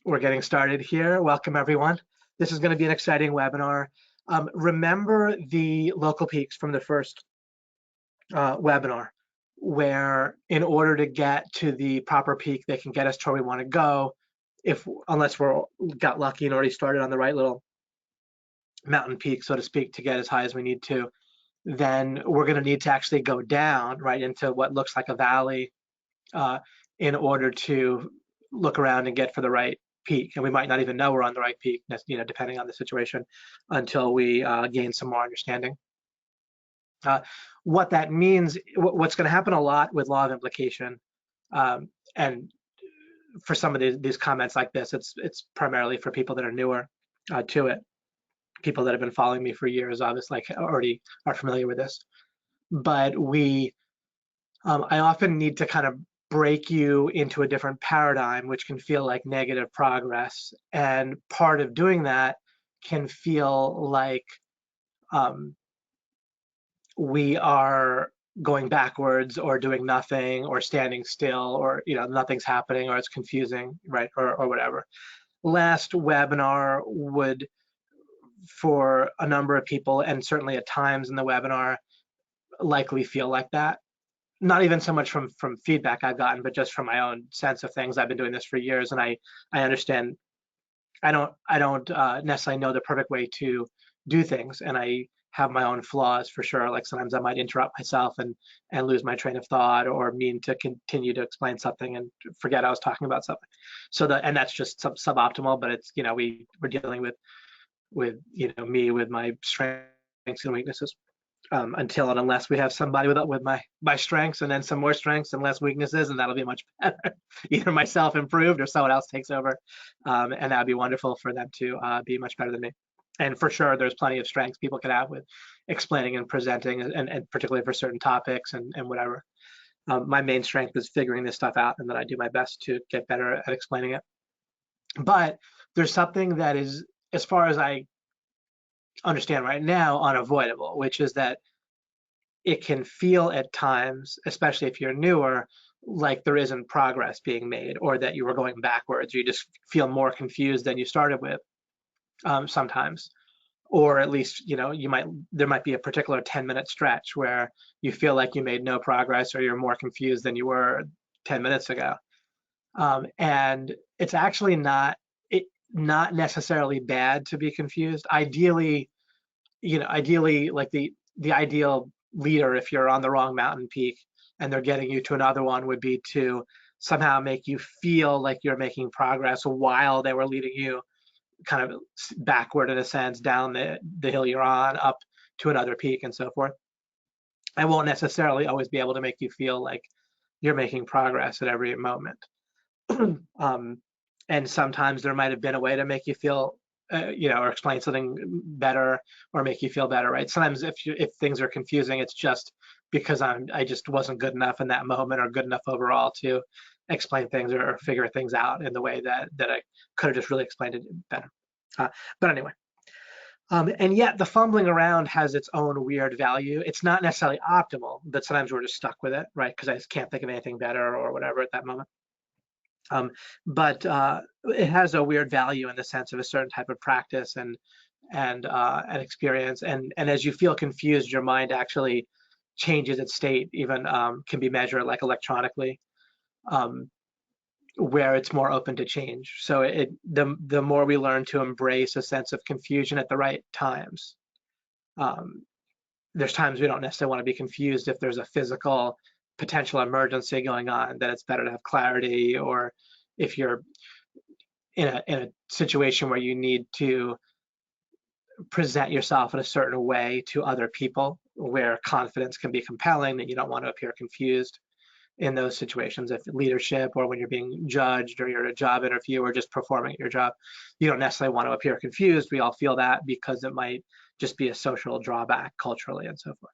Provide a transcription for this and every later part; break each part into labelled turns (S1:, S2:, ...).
S1: We're getting started here. Welcome, everyone. This is going to be an exciting webinar. Remember the local peaks from the first webinar, where in order to get to the proper peak, they can get us to where we want to go, unless we're got lucky and already started on the right little mountain peak, so to speak, to get as high as we need to, then we're going to need to actually go down right into what looks like a valley uh, in order to look around and get for the right peak. And we might not even know we're on the right peak, depending on the situation, until we gain some more understanding. What that means, what's going to happen a lot with law of implication, and for some of these comments like this, it's primarily for people that are newer to it. People that have been following me for years, obviously, like, already are familiar with this. But I often need to kind of break you into a different paradigm, which can feel like negative progress. And part of doing that can feel like we are going backwards or doing nothing or standing still, or nothing's happening, or it's confusing, right? Or whatever. Last webinar would, for a number of people, and certainly at times in the webinar, likely feel like that. Not even so much from feedback I've gotten, but just from my own sense of things. I've been doing this for years, and I understand. I don't necessarily know the perfect way to do things, and I have my own flaws for sure. Like sometimes I might interrupt myself and lose my train of thought, or mean to continue to explain something and forget I was talking about something. And that's just suboptimal. But it's we're dealing with me, with my strengths and weaknesses. Until and unless we have somebody with my strengths and then some more strengths and less weaknesses, and that'll be much better. Either myself improved or someone else takes over, and that'd be wonderful for them to be much better than me. And for sure, there's plenty of strengths people can have with explaining and presenting, and particularly for certain topics and whatever. My main strength is figuring this stuff out, and then I do my best to get better at explaining it. But there's something that is, as far as I understand right now, unavoidable, which is that it can feel at times, especially if you're newer, like there isn't progress being made, or that you were going backwards. You just feel more confused than you started with, sometimes. Or at least, there might be a particular 10-minute stretch where you feel like you made no progress, or you're more confused than you were 10 minutes ago. And it's actually not necessarily bad to be confused. Ideally, like the ideal leader, if you're on the wrong mountain peak and they're getting you to another one, would be to somehow make you feel like you're making progress while they were leading you kind of backward, in a sense, down the hill you're on, up to another peak, and so forth. I won't necessarily always be able to make you feel like you're making progress at every moment. And sometimes there might have been a way to make you feel, or explain something better, or make you feel better, right? Sometimes if things are confusing, it's just because I just wasn't good enough in that moment, or good enough overall to explain things or figure things out in the way that I could have just really explained it better. But anyway, and yet the fumbling around has its own weird value. It's not necessarily optimal, but sometimes we're just stuck with it, right? Because I just can't think of anything better or whatever at that moment. But it has a weird value in the sense of a certain type of practice and an experience. And as you feel confused, your mind actually changes its state, even can be measured like electronically, where it's more open to change. So the more we learn to embrace a sense of confusion at the right times. There's times we don't necessarily want to be confused if there's a physical potential emergency going on, that it's better to have clarity, or if you're in a situation where you need to present yourself in a certain way to other people, where confidence can be compelling, that you don't want to appear confused in those situations. If leadership, or when you're being judged, or you're at a job interview, or just performing your job, you don't necessarily want to appear confused. We all feel that, because it might just be a social drawback culturally and so forth.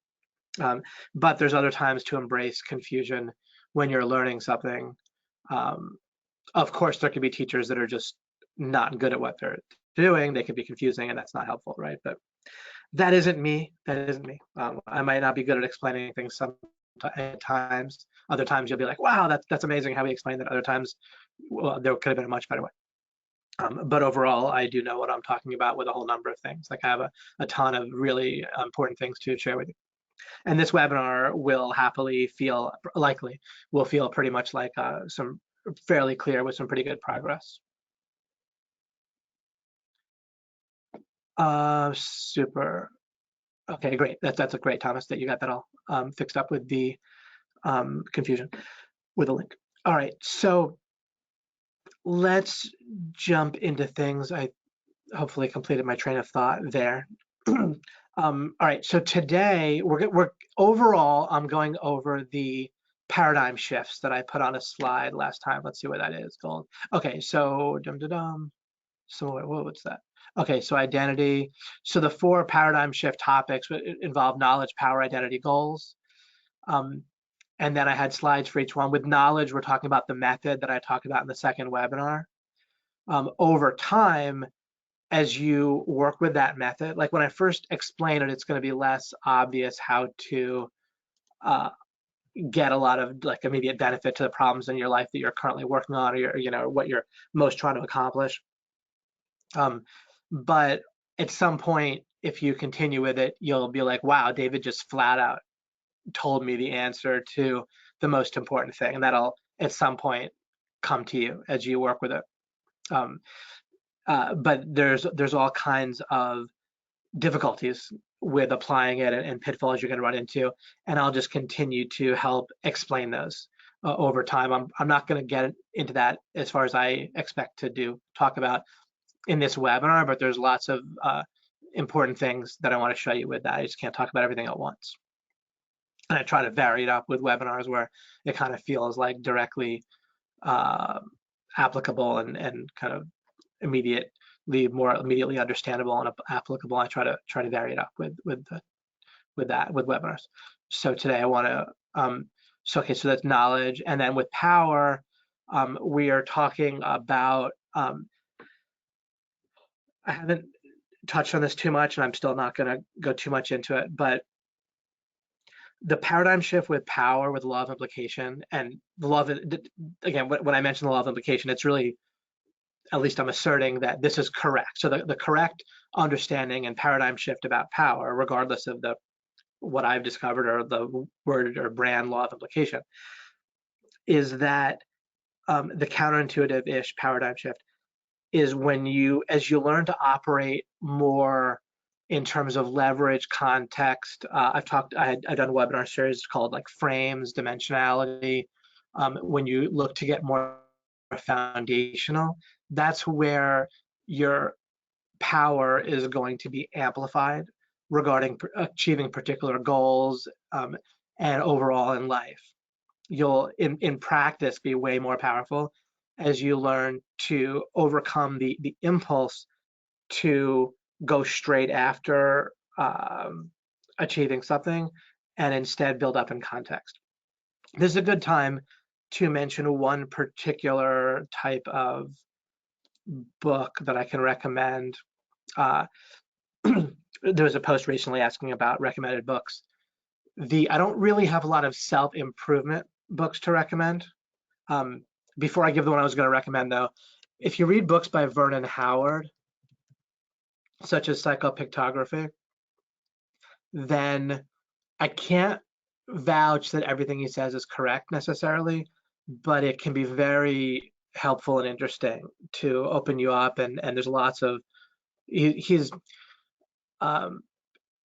S1: But there's other times to embrace confusion when you're learning something. Of course, there could be teachers that are just not good at what they're doing. They could be confusing, and that's not helpful, right? But that isn't me. That isn't me. I might not be good at explaining things at times. Other times you'll be like, wow, that's amazing how we explained that. Other times, well, there could have been a much better way. But overall, I do know what I'm talking about with a whole number of things. Like I have a ton of really important things to share with you. And this webinar will likely will feel pretty much like some fairly clear with some pretty good progress. Super. Okay, great. That's a great, Thomas, that you got that all fixed up with the confusion with the link. All right, so let's jump into things. I hopefully completed my train of thought there. All right, so today we're overall, I'm going over the paradigm shifts that I put on a slide last time. Let's see where that is. Gold. Okay, so So what's that? Okay, so identity. So the 4 paradigm shift topics involve knowledge, power, identity, goals. And then I had slides for each one. With knowledge, we're talking about the method that I talked about in the second webinar. Over time, as you work with that method, like when I first explain it, it's going to be less obvious how to get a lot of like immediate benefit to the problems in your life that you're currently working on, or what you're most trying to accomplish. But at some point, if you continue with it, you'll be like, wow, David just flat out told me the answer to the most important thing. And that'll at some point come to you as you work with it. But there's all kinds of difficulties with applying it and pitfalls you're going to run into. And I'll just continue to help explain those over time. I'm not going to get into that as far as I expect to talk about in this webinar, but there's lots of important things that I want to show you with that. I just can't talk about everything at once. And I try to vary it up with webinars where it kind of feels like directly applicable and kind of more immediately understandable and applicable. I try to vary it up with webinars. So today I want to so that's knowledge, and then with power, we are talking about I haven't touched on this too much, and I'm still not going to go too much into it, but the paradigm shift with power, with law of implication, and the law of, again, when I mention the law of implication, it's really, at least I'm asserting that this is correct. So the correct understanding and paradigm shift about power, regardless of what I've discovered or the word or brand law of implication, is that the counterintuitive-ish paradigm shift is as you learn to operate more in terms of leverage, context. I've done a webinar series called like frames, dimensionality. When you look to get more foundational, that's where your power is going to be amplified regarding achieving particular goals and overall in life. You'll in practice be way more powerful as you learn to overcome the impulse to go straight after achieving something and instead build up in context. This is a good time to mention one particular type of book that I can recommend. There was a post recently asking about recommended books. I don't really have a lot of self-improvement books to recommend. Before I give the one I was going to recommend, though, if you read books by Vernon Howard, such as Psychopictography, then I can't vouch that everything he says is correct necessarily, but it can be very helpful and interesting to open you up. And there's lots of, he's,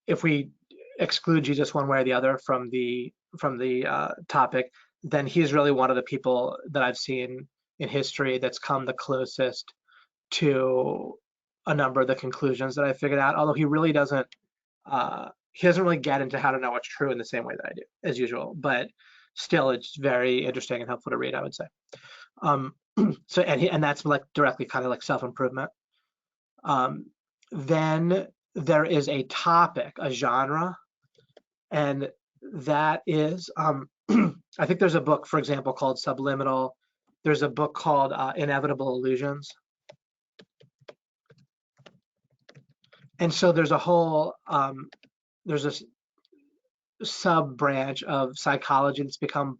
S1: if we exclude Jesus one way or the other from the topic, then he's really one of the people that I've seen in history that's come the closest to a number of the conclusions that I figured out. Although he really doesn't, he doesn't really get into how to know what's true in the same way that I do, as usual. But still, it's very interesting and helpful to read, I would say. So and that's like directly kind of like self-improvement. Then there is a topic, a genre, and that is, I think there's a book, for example, called Subliminal. There's a book called Inevitable Illusions. And so there's a whole, there's a sub branch of psychology that's become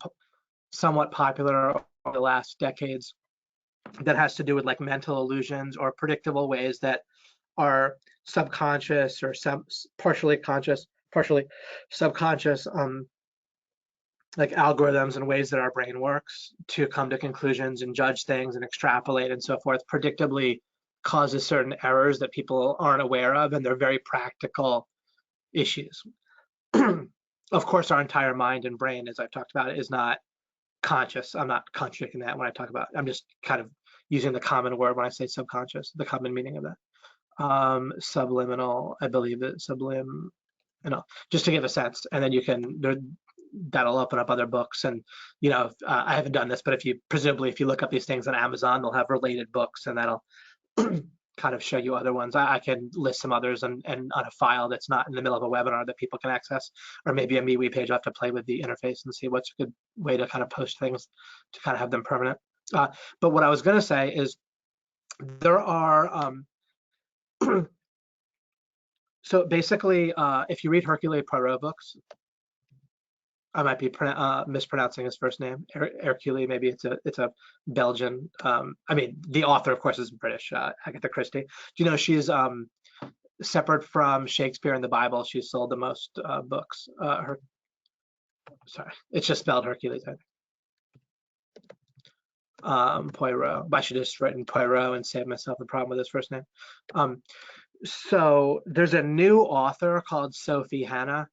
S1: somewhat popular over the last decades that has to do with like mental illusions or predictable ways that are subconscious or partially conscious, partially subconscious, like algorithms and ways that our brain works to come to conclusions and judge things and extrapolate and so forth, predictably causes certain errors that people aren't aware of, and they're very practical issues. Of course, our entire mind and brain, as I've talked about, is not conscious. I'm not contradicting that when I talk about, I'm just kind of using the common word when I say subconscious, the common meaning of that. Subliminal, I believe it, just to give a sense. And then you can, that'll open up other books. And, I haven't done this, but presumably if you look up these things on Amazon, they'll have related books, and that'll kind of show you other ones. I can list some others and on a file that's not in the middle of a webinar that people can access, or maybe a MeWe page. I'll have to play with the interface and see what's a good way to kind of post things to kind of have them permanent. But what I was going to say is there are, so basically, if you read Hercule Poirot books, I might be mispronouncing his first name, Hercule. Maybe it's a Belgian. I mean, the author, of course, is British, Agatha Christie. Do you know she's separate from Shakespeare and the Bible? She's sold the most books. Sorry, it's just spelled Hercules, I think. Poirot. I should have just written Poirot and save myself the problem with his first name. So there's a new author called Sophie Hannah.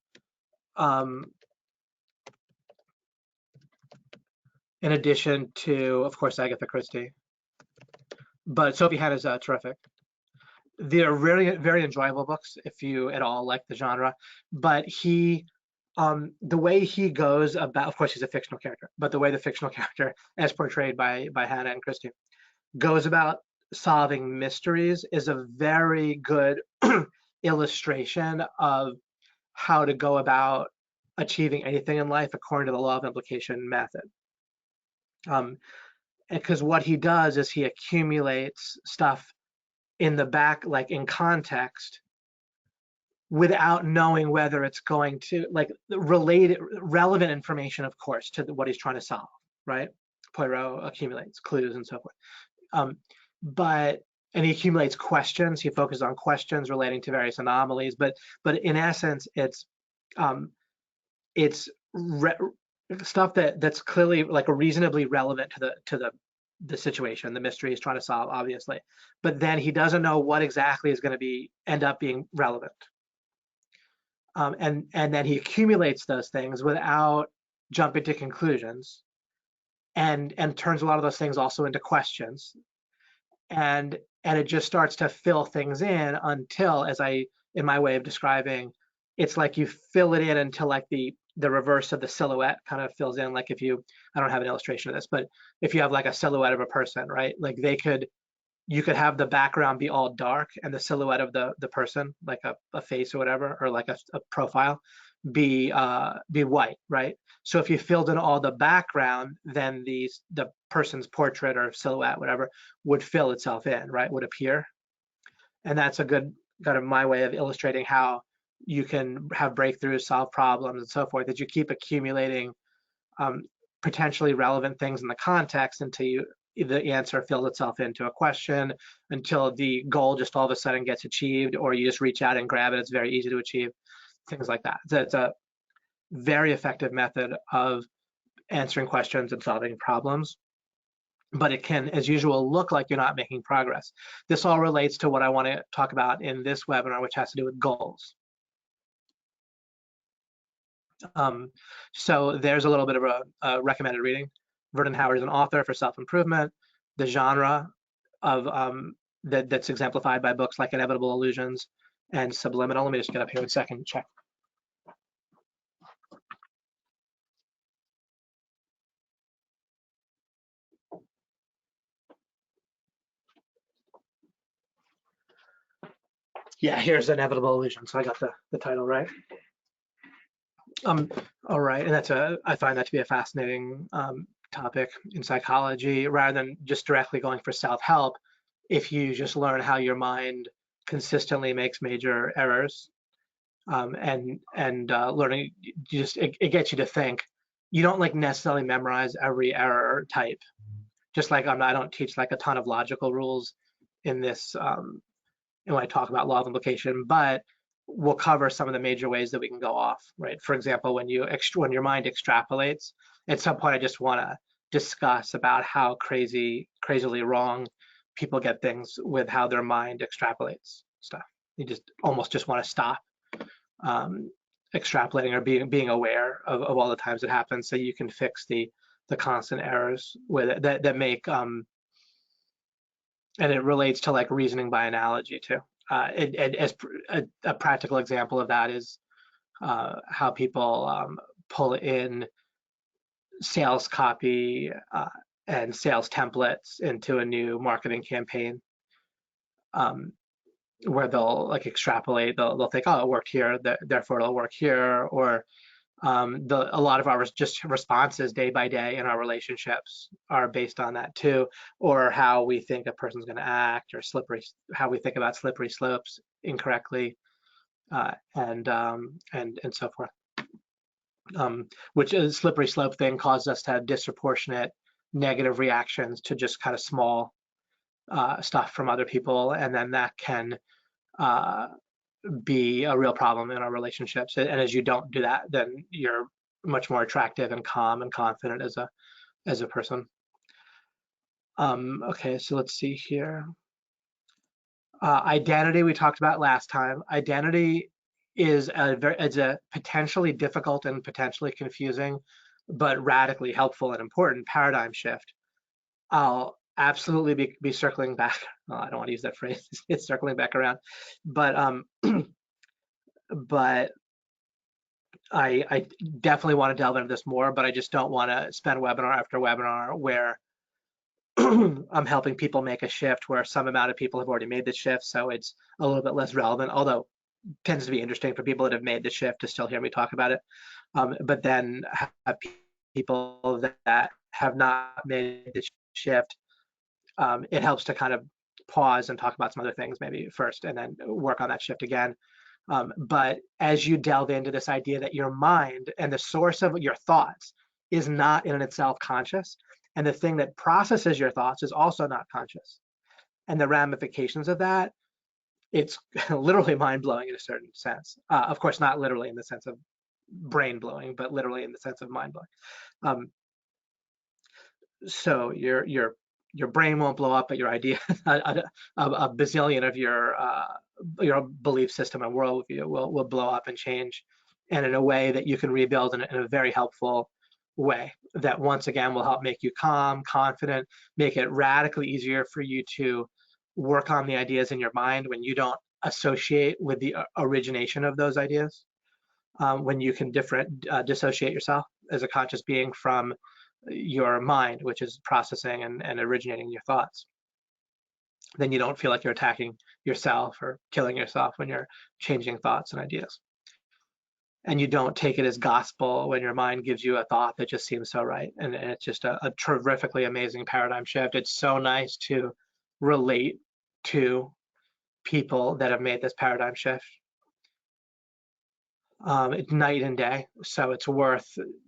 S1: In addition to, of course, Agatha Christie. But Sophie Hannah is terrific. They're very, very enjoyable books if you at all like the genre. But the way he goes about, of course, he's a fictional character, but the way the fictional character, as portrayed by Hannah and Christie, goes about solving mysteries is a very good illustration of how to go about achieving anything in life according to the law of implication method. Because what he does is he accumulates stuff in the back, like in context, without knowing whether it's going to, like, relevant information, of course, to what he's trying to solve, right? Poirot accumulates clues and so forth. And he accumulates questions. He focuses on questions relating to various anomalies, but in essence, it's stuff that's clearly like a reasonably relevant to the situation, the mystery he's trying to solve, obviously. But then he doesn't know what exactly is going to end up being relevant. And then he accumulates those things without jumping to conclusions, and turns a lot of those things also into questions. And it just starts to fill things in until, in my way of describing, it's like you fill it in until like the reverse of the silhouette kind of fills in. Like I don't have an illustration of this, but if you have like a silhouette of a person, right? Like you could have the background be all dark and the silhouette of the person, like a face or whatever, or like a profile, be white, right? So if you filled in all the background, then the person's portrait or silhouette, whatever, would fill itself in, right? Would appear. And that's a good kind of my way of illustrating how you can have breakthroughs, solve problems, and so forth, that you keep accumulating potentially relevant things in the context until the answer fills itself into a question, until the goal just all of a sudden gets achieved, or you just reach out and grab it. It's very easy to achieve, things like that. It's a very effective method of answering questions and solving problems. But it can, as usual, look like you're not making progress. This all relates to what I want to talk about in this webinar, which has to do with goals. So there's a little bit of a recommended reading. Vernon Howard is an author for self-improvement. The genre of that's exemplified by books like Inevitable Illusions and Subliminal. Let me just get up here a second and check. Yeah, here's Inevitable Illusion. So I got the title right. All right, and I find that to be a fascinating topic in psychology. Rather than just directly going for self-help, if you just learn how your mind consistently makes major errors, and learning, it gets you to think. You don't like necessarily memorize every error type, just like I don't teach like a ton of logical rules in this, and when I talk about law of implication, but we'll cover some of the major ways that we can go off, right? For example, when your mind extrapolates, at some point I just want to discuss about how crazily wrong people get things with how their mind extrapolates stuff. You almost just want to stop extrapolating or being aware of all the times it happens, so you can fix the constant errors with it that make and it relates to like reasoning by analogy too. As a practical example of that is how people pull in sales copy and sales templates into a new marketing campaign, where they'll like extrapolate. They'll think, oh, it worked here, therefore it'll work here, or a lot of our just responses day by day in our relationships are based on that too, or how we think a person's going to act, or how we think about slippery slopes incorrectly, and so forth. Which is slippery slope thing causes us to have disproportionate negative reactions to just kind of small stuff from other people, and then that can be a real problem in our relationships. And as you don't do that, then you're much more attractive and calm and confident as a person. Okay, so let's see here. Identity we talked about last time. Identity is a potentially difficult and potentially confusing, but radically helpful and important paradigm shift. I'll absolutely be circling back. Well, I don't want to use that phrase. It's circling back around, but but I definitely want to delve into this more. But I just don't want to spend webinar after webinar where I'm helping people make a shift where some amount of people have already made the shift, so it's a little bit less relevant. Although it tends to be interesting for people that have made the shift to still hear me talk about it. But then have people that have not made the shift. It helps to kind of pause and talk about some other things maybe first, and then work on that shift again. But as you delve into this idea that your mind and the source of your thoughts is not in itself conscious, and the thing that processes your thoughts is also not conscious, and the ramifications of that, it's literally mind-blowing in a certain sense. Of course, not literally in the sense of brain-blowing, but literally in the sense of mind-blowing. So your brain won't blow up, but your idea, a bazillion of your belief system and worldview will blow up and change, and in a way that you can rebuild in a very helpful way that once again will help make you calm, confident, make it radically easier for you to work on the ideas in your mind when you don't associate with the origination of those ideas, when you can dissociate yourself as a conscious being from your mind, which is processing and originating your thoughts. Then you don't feel like you're attacking yourself or killing yourself when you're changing thoughts and ideas. And you don't take it as gospel when your mind gives you a thought that just seems so right. And it's just a terrifically amazing paradigm shift. It's so nice to relate to people that have made this paradigm shift. It's night and day, so it's worth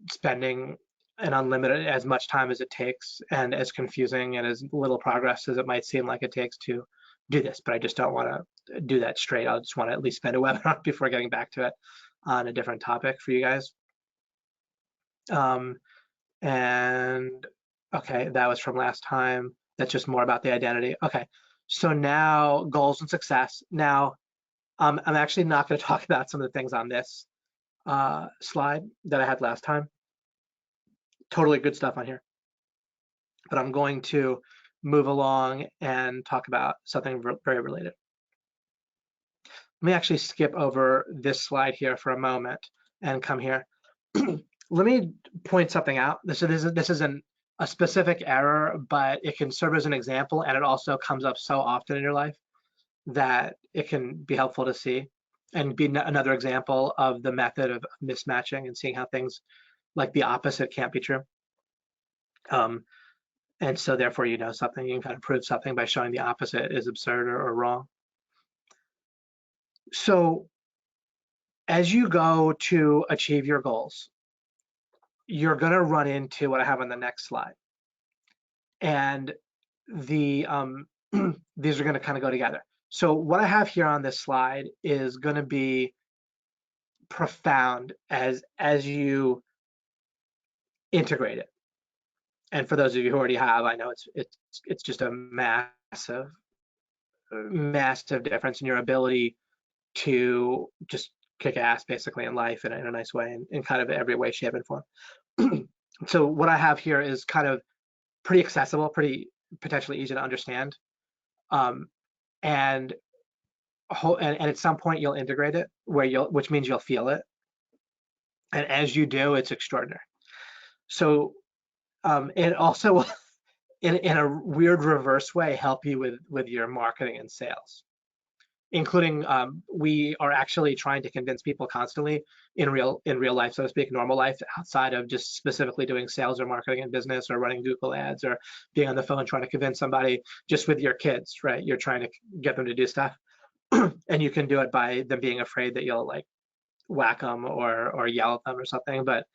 S1: spending an unlimited, as much time as it takes, and as confusing and as little progress as it might seem like it takes to do this. But I just don't want to do that straight. I just want to at least spend a webinar before getting back to it on a different topic for you guys. And okay, that was from last time. That's just more about the identity. Okay, so now goals and success. Now, I'm actually not going to talk about some of the things on this slide that I had last time. Totally good stuff on here. But I'm going to move along and talk about something very related. Let me actually skip over this slide here for a moment and come here. Let me point something out. This isn't a specific error, but it can serve as an example, and it also comes up so often in your life that it can be helpful to see, and be another example of the method of mismatching and seeing how things like the opposite can't be true. And so therefore, you know something, you can kind of prove something by showing the opposite is absurd or wrong. So as you go to achieve your goals, you're going to run into what I have on the next slide. and the these are going to kind of go together. So what I have here on this slide is going to be profound as you integrate it. And for those of you who already have, I know it's just a massive difference in your ability to just kick ass basically in life in a nice way, in kind of every way, shape, and form. So what I have here is kind of pretty accessible, pretty potentially easy to understand, um, and at some point you'll integrate it which means you'll feel it, and as you do, it's extraordinary. So it also will, in a weird reverse way, help you with your marketing and sales, including we are actually trying to convince people constantly in real life, so to speak, normal life, outside of just specifically doing sales or marketing and business or running Google ads or being on the phone trying to convince somebody. Just with your kids, right? You're trying to get them to do stuff, and you can do it by them being afraid that you'll like whack them or yell at them or something. But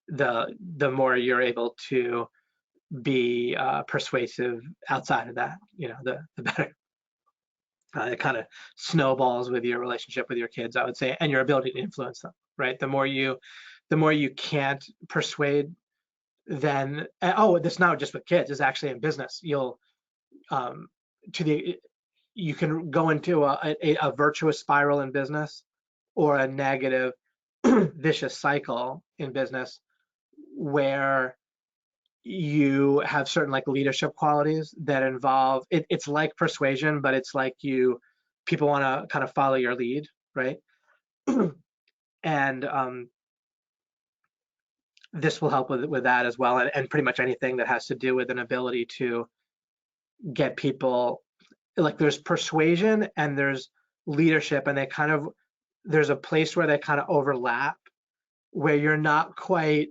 S1: the more you're able to be persuasive outside of that, the better. It kind of snowballs with your relationship with your kids, I would say, and your ability to influence them, right? The more you can't persuade, then that's not just with kids, it's actually in business. You'll to the you can go into a virtuous spiral in business, or a negative vicious cycle in business, where you have certain like leadership qualities that involve it's like persuasion, but it's like people want to kind of follow your lead, right? And this will help with that as well, and pretty much anything that has to do with an ability to get people, like there's persuasion and there's leadership, and there's a place where they kind of overlap, where you're not quite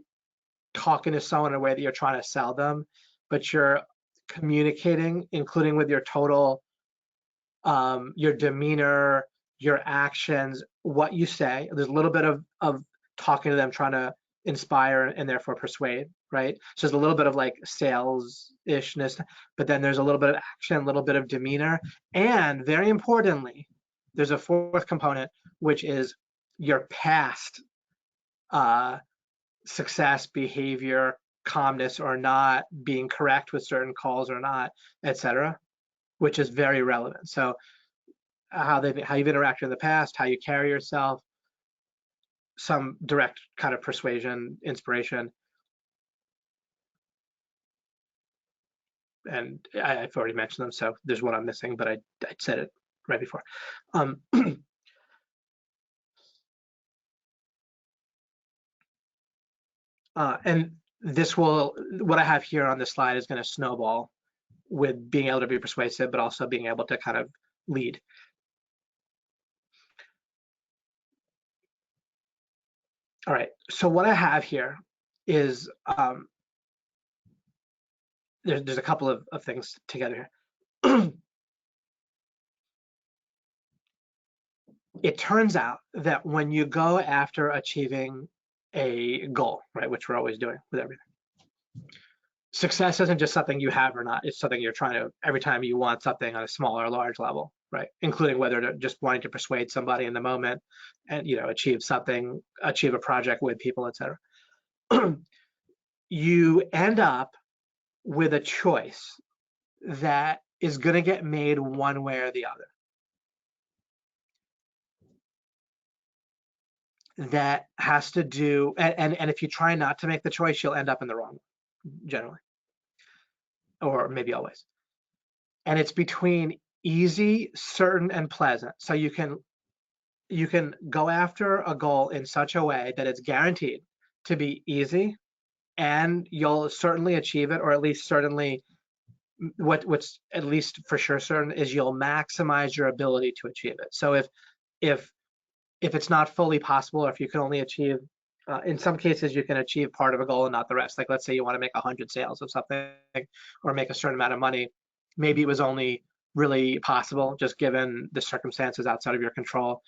S1: talking to someone in a way that you're trying to sell them, but you're communicating, including with your total, your demeanor, your actions, what you say. There's a little bit of talking to them, trying to inspire and therefore persuade, right? So there's a little bit of like sales-ishness, but then there's a little bit of action, a little bit of demeanor, and very importantly, there's a fourth component, which is your past success, behavior, calmness or not, being correct with certain calls or not, etc., which is very relevant. So how you've interacted in the past, how you carry yourself, some direct kind of persuasion, inspiration, and I've already mentioned them. So there's one I'm missing, but I said it right before. And what I have here on this slide is going to snowball with being able to be persuasive, but also being able to kind of lead. All right, so what I have here is there's a couple of things together here. It turns out that when you go after achieving a goal, right, which we're always doing with everything, success isn't just something you have or not, it's something you're trying to, every time you want something on a small or large level, right, including whether to just wanting to persuade somebody in the moment and achieve a project with people, etc. You end up with a choice that is going to get made one way or the other. That has to do, and if you try not to make the choice, you'll end up in the wrong, generally, or maybe always. And it's between easy, certain, and pleasant. So you can go after a goal in such a way that it's guaranteed to be easy, and you'll certainly achieve it, or at least certainly what's at least for sure certain is you'll maximize your ability to achieve it. So if it's not fully possible, or if you can only achieve, in some cases you can achieve part of a goal and not the rest. Like let's say you want to make 100 sales of something or make a certain amount of money. Maybe it was only really possible, just given the circumstances outside of your control,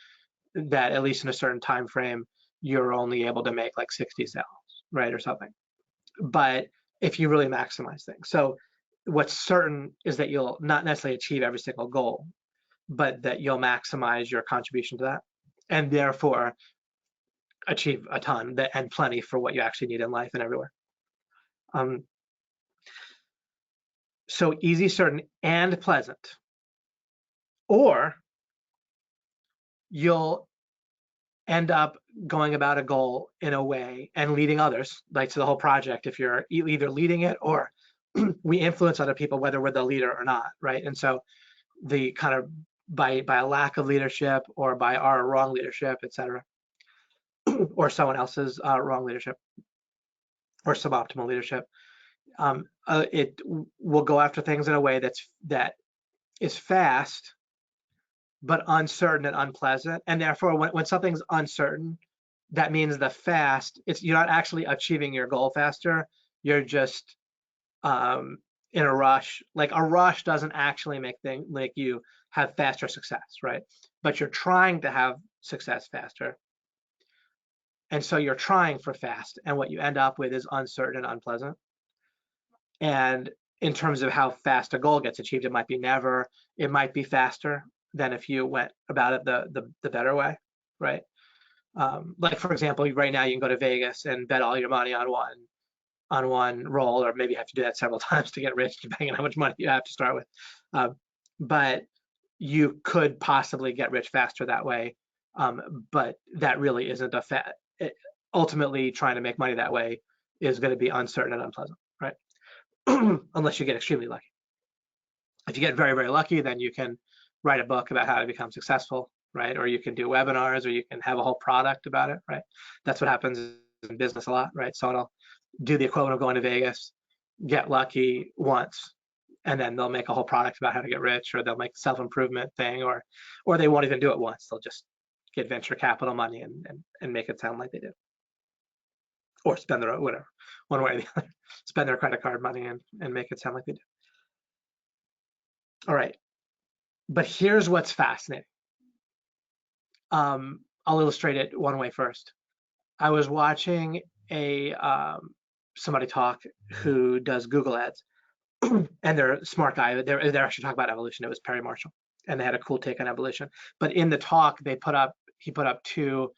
S1: that at least in a certain time frame, you're only able to make like 60 sales, right, or something. But if you really maximize things. So what's certain is that you'll not necessarily achieve every single goal, but that you'll maximize your contribution to that, and therefore achieve a ton and plenty for what you actually need in life and everywhere. So easy, certain, and pleasant. Or you'll end up going about a goal in a way and leading others, like to the whole project, if you're either leading it or we influence other people, whether we're the leader or not, right? And so the kind of by a lack of leadership or by our wrong leadership, et cetera, or someone else's wrong leadership or suboptimal leadership, it will go after things in a way that is fast, but uncertain and unpleasant. And therefore, when something's uncertain, that means the fast, you're not actually achieving your goal faster. You're just in a rush. Like a rush doesn't actually make you have faster success, right? But you're trying to have success faster. And so you're trying for fast, and what you end up with is uncertain and unpleasant. And in terms of how fast a goal gets achieved, it might be never, it might be faster than if you went about it the better way, right? Like for example, right now you can go to Vegas and bet all your money on one roll, or maybe you have to do that several times to get rich, depending on how much money you have to start with. But you could possibly get rich faster that way. But that really isn't ultimately, trying to make money that way is going to be uncertain and unpleasant, right? Unless you get extremely lucky. If you get very, very lucky, then you can write a book about how to become successful, right? Or you can do webinars, or you can have a whole product about it, right? That's what happens in business a lot, right? Someone will do the equivalent of going to Vegas, get lucky once, and then they'll make a whole product about how to get rich, or they'll make a self-improvement thing, or they won't even do it once. They'll just get venture capital money and make it sound like they did. Or spend their whatever, one way or the other, spend their credit card money and make it sound like they did. All right, but here's what's fascinating. I'll illustrate it one way first. I was watching somebody talk who does Google ads, and they're a smart guy. They're actually talking about evolution. It was Perry Marshall, and they had a cool take on evolution. But in the talk, he put up two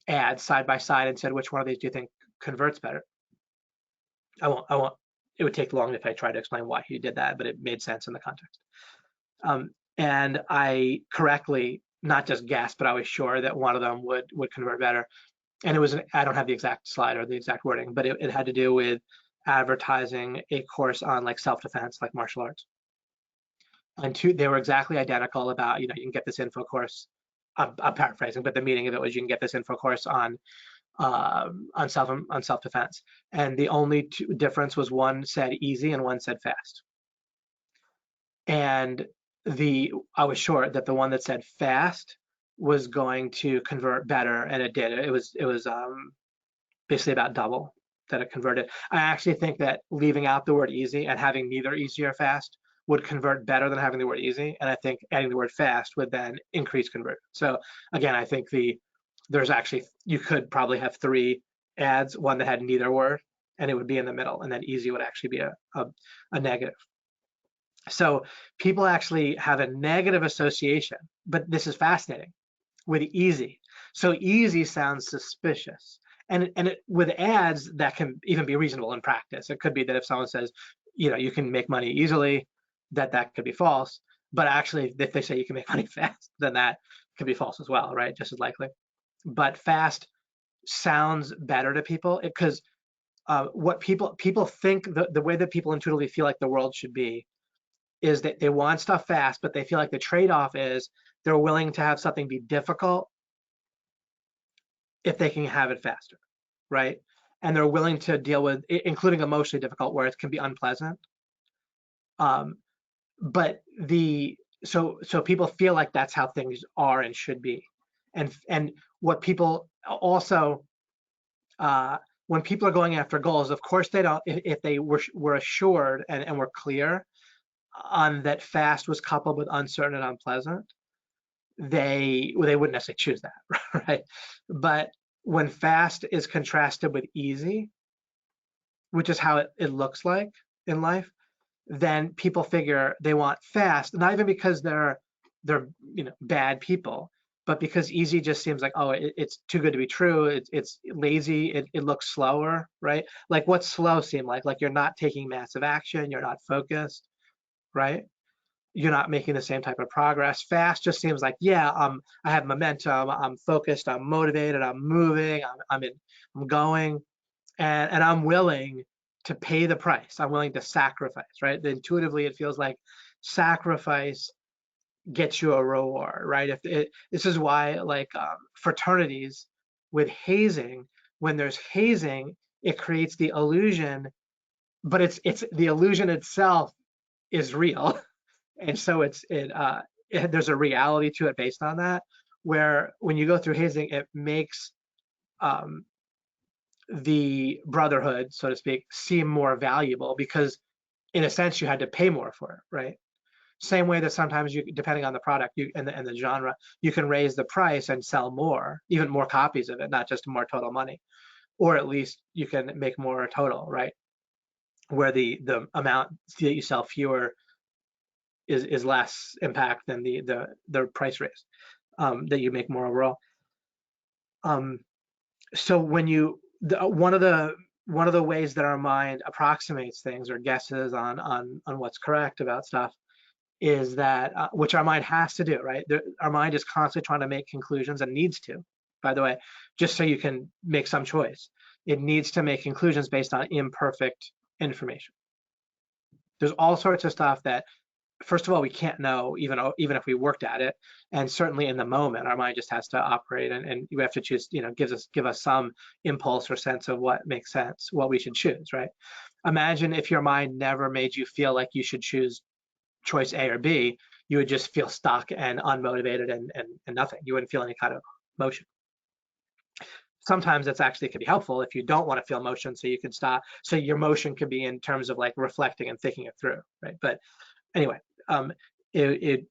S1: ads side by side and said, which one of these do you think converts better? I won't. It would take long if I tried to explain why he did that, but it made sense in the context. And I correctly, not just guessed, but I was sure that one of them would convert better. And it was, I don't have the exact slide or the exact wording, but it had to do with advertising a course on like self-defense, like martial arts. And they were exactly identical about, you can get this info course. I'm paraphrasing, but the meaning of it was you can get this info course on self-defense. And the only difference was one said easy and one said fast. And I was sure that the one that said fast was going to convert better, and it did. It was basically about double that it converted. I actually think that leaving out the word easy and having neither easy or fast would convert better than having the word easy. And I think adding the word fast would then increase conversion. So again, I think you could probably have 3 ads, one that had neither word, and it would be in the middle, and then easy would actually be a negative. So people actually have a negative association, but this is fascinating, with easy. So easy sounds suspicious. And with ads, that can even be reasonable in practice. It could be that if someone says, you can make money easily, that could be false. But actually, if they say you can make money fast, then that could be false as well, right? Just as likely. But fast sounds better to people because what people think, the way that people intuitively feel like the world should be is that they want stuff fast, but they feel like the trade-off is they're willing to have something be difficult if they can have it faster, right? And they're willing to deal with, including emotionally difficult, where it can be unpleasant. But so people feel like that's how things are and should be. And what people also, when people are going after goals, of course they don't, if they were assured and were clear on that fast was coupled with uncertain and unpleasant, they wouldn't necessarily choose that, right? But when fast is contrasted with easy, which is how it looks like in life, then people figure they want fast, not even because they're bad people, but because easy just seems like, oh, it's too good to be true. It's lazy. It looks slower, right? Like what's slow seem like you're not taking massive action, you're not focused, right? You're not making the same type of progress. Fast just seems like, yeah, I have momentum, I'm focused, I'm motivated, I'm moving, I'm going, and I'm willing to pay the price. I'm willing to sacrifice, right? Intuitively, it feels like sacrifice gets you a reward, right? This is why, like fraternities with hazing, when there's hazing, it creates the illusion, but it's the illusion itself is real, and so there's a reality to it based on that. Where when you go through hazing, it makes um, the brotherhood, so to speak, seem more valuable because, in a sense, you had to pay more for it, right? Same way that sometimes you, depending on the product and the genre, you can raise the price and sell more, even more copies of it, not just more total money, or at least you can make more total, right? Where the amount that you sell fewer is less impact than the price raise, that you make more overall. Um, so when you one of the ways that our mind approximates things or guesses on what's correct about stuff is that which our mind has to do, right? Our mind is constantly trying to make conclusions and needs to, by the way, just so you can make some choice. It needs to make conclusions based on imperfect information. There's all sorts of stuff that, first of all, we can't know even if we worked at it, and certainly in the moment, our mind just has to operate, and we have to choose. Give us some impulse or sense of what makes sense, what we should choose, right? Imagine if your mind never made you feel like you should choose choice A or B, you would just feel stuck and unmotivated and nothing. You wouldn't feel any kind of motion. Sometimes it's actually can be helpful if you don't want to feel motion, so you can stop. So your motion could be in terms of like reflecting and thinking it through, right? But anyway, it,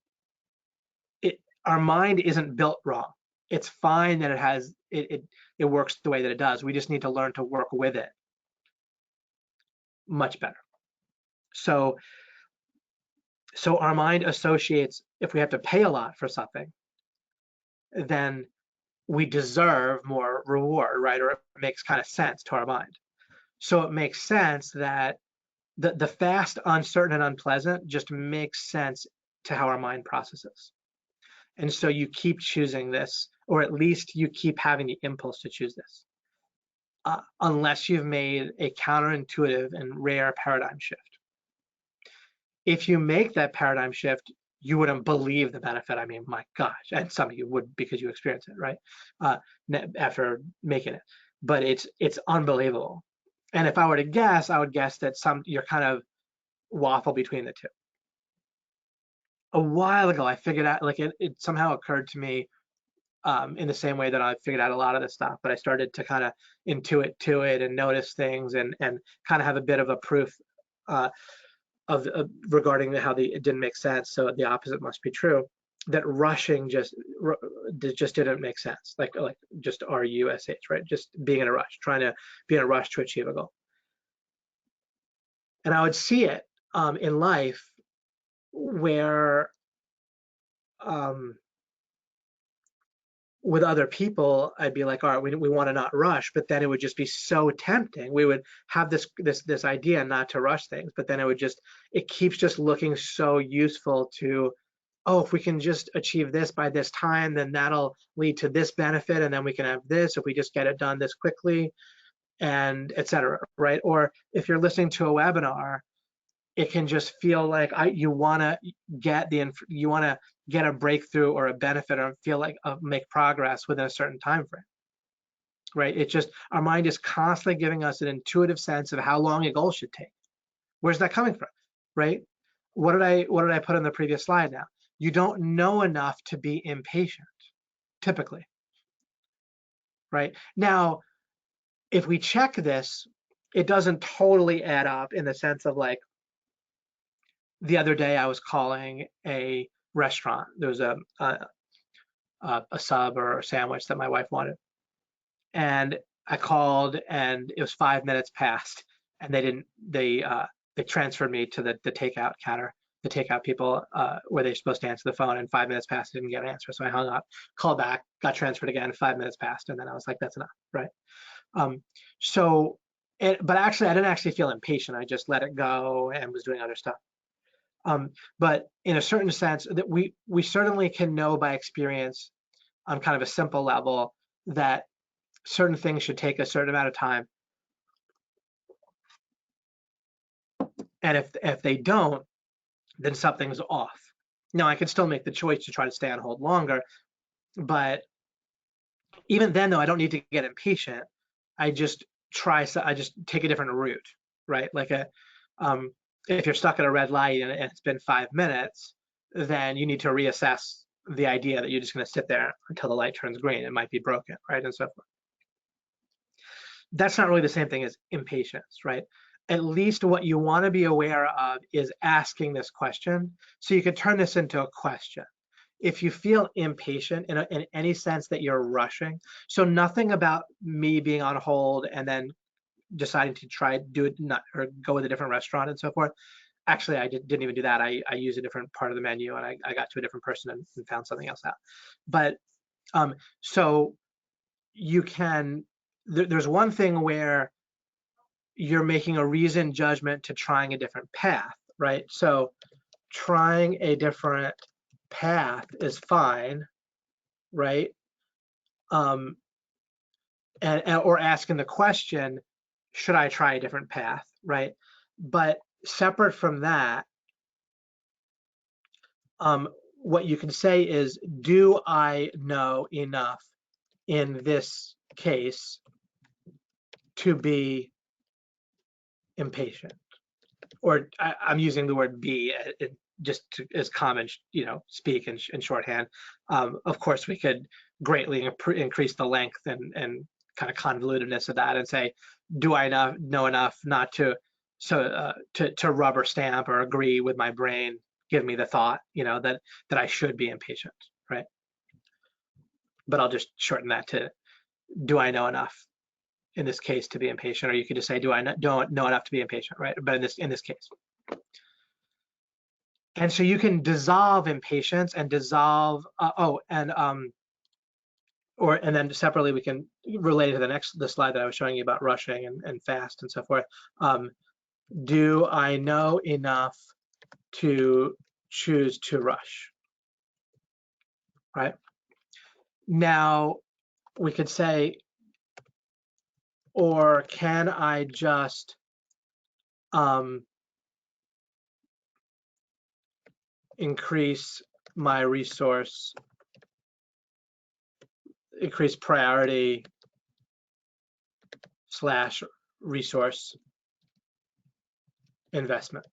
S1: it, our mind isn't built wrong. It's fine that it works the way that it does. We just need to learn to work with it much better. So our mind associates, if we have to pay a lot for something, then we deserve more reward, right? Or it makes kind of sense to our mind. So it makes sense that the fast, uncertain, and unpleasant just makes sense to how our mind processes. And so you keep choosing this, or at least you keep having the impulse to choose this, unless you've made a counterintuitive and rare paradigm shift. If you make that paradigm shift, you wouldn't believe the benefit. I mean, my gosh, and some of you would because you experience it, right? After making it, but it's unbelievable. And if I were to guess, I would guess that you're kind of waffle between the two. A while ago, I figured out, like it somehow occurred to me, in the same way that I figured out a lot of this stuff, but I started to kind of intuit to it and notice things and kind of have a bit of a proof of regarding how it didn't make sense. So the opposite must be true. That rushing just didn't make sense. Like just rush, right? Just being in a rush, trying to be in a rush to achieve a goal. And I would see it in life where with other people, I'd be like, all right, we want to not rush, but then it would just be so tempting. We would have this idea not to rush things, but then it keeps just looking so useful to, oh, if we can just achieve this by this time, then that'll lead to this benefit, and then we can have this if we just get it done this quickly, and et cetera, right? Or if you're listening to a webinar, it can just feel like you want to get a breakthrough or a benefit or feel like make progress within a certain time frame, right? It's just our mind is constantly giving us an intuitive sense of how long a goal should take. Where's that coming from, right? What did I put on the previous slide now? You don't know enough to be impatient, typically, right? Now, if we check this, it doesn't totally add up in the sense of like, the other day I was calling a restaurant. There was a sub or a sandwich that my wife wanted, and I called, and it was 5 minutes past, and they transferred me to the takeout counter, the takeout people, where they're supposed to answer the phone, and 5 minutes passed, didn't get an answer. So I hung up, called back, got transferred again, 5 minutes passed, and then I was like, that's enough, right? Um, so, but actually, I didn't actually feel impatient. I just let it go and was doing other stuff. But in a certain sense, that we certainly can know by experience on kind of a simple level that certain things should take a certain amount of time, and if they don't, then something's off. Now I can still make the choice to try to stay on hold longer, but even then, though, I don't need to get impatient. I just I just take a different route, right? Like if you're stuck at a red light and it's been 5 minutes, then you need to reassess the idea that you're just going to sit there until the light turns green. It might be broken, right? And so forth. That's not really the same thing as impatience, right? At least what you want to be aware of is asking this question. So you can turn this into a question. If you feel impatient in any sense that you're rushing, so nothing about me being on hold and then deciding to try do it not, or go with a different restaurant and so forth. Actually, I didn't even do that. I used a different part of the menu, and I got to a different person and found something else out. But so you can, there's one thing where you're making a reasoned judgment to trying a different path, right? So trying a different path is fine, right? And or asking the question, should I try a different path, right? But separate from that, what you can say is, do I know enough in this case to be impatient? Or I'm using the word be just as common, speak in shorthand. Of course, we could greatly increase the length and kind of convolutedness of that and say, do I know enough not to to rubber stamp or agree with my brain, give me the thought, that I should be impatient, right? But I'll just shorten that to, do I know enough in this case to be impatient? Or you could just say, do I don't know enough to be impatient, right? But in this case. And so you can dissolve impatience and dissolve, and then separately we can relate it to the slide that I was showing you about rushing and fast and so forth. Do I know enough to choose to rush, right? Now we could say, or can I just increase my resource, increase priority / resource investment?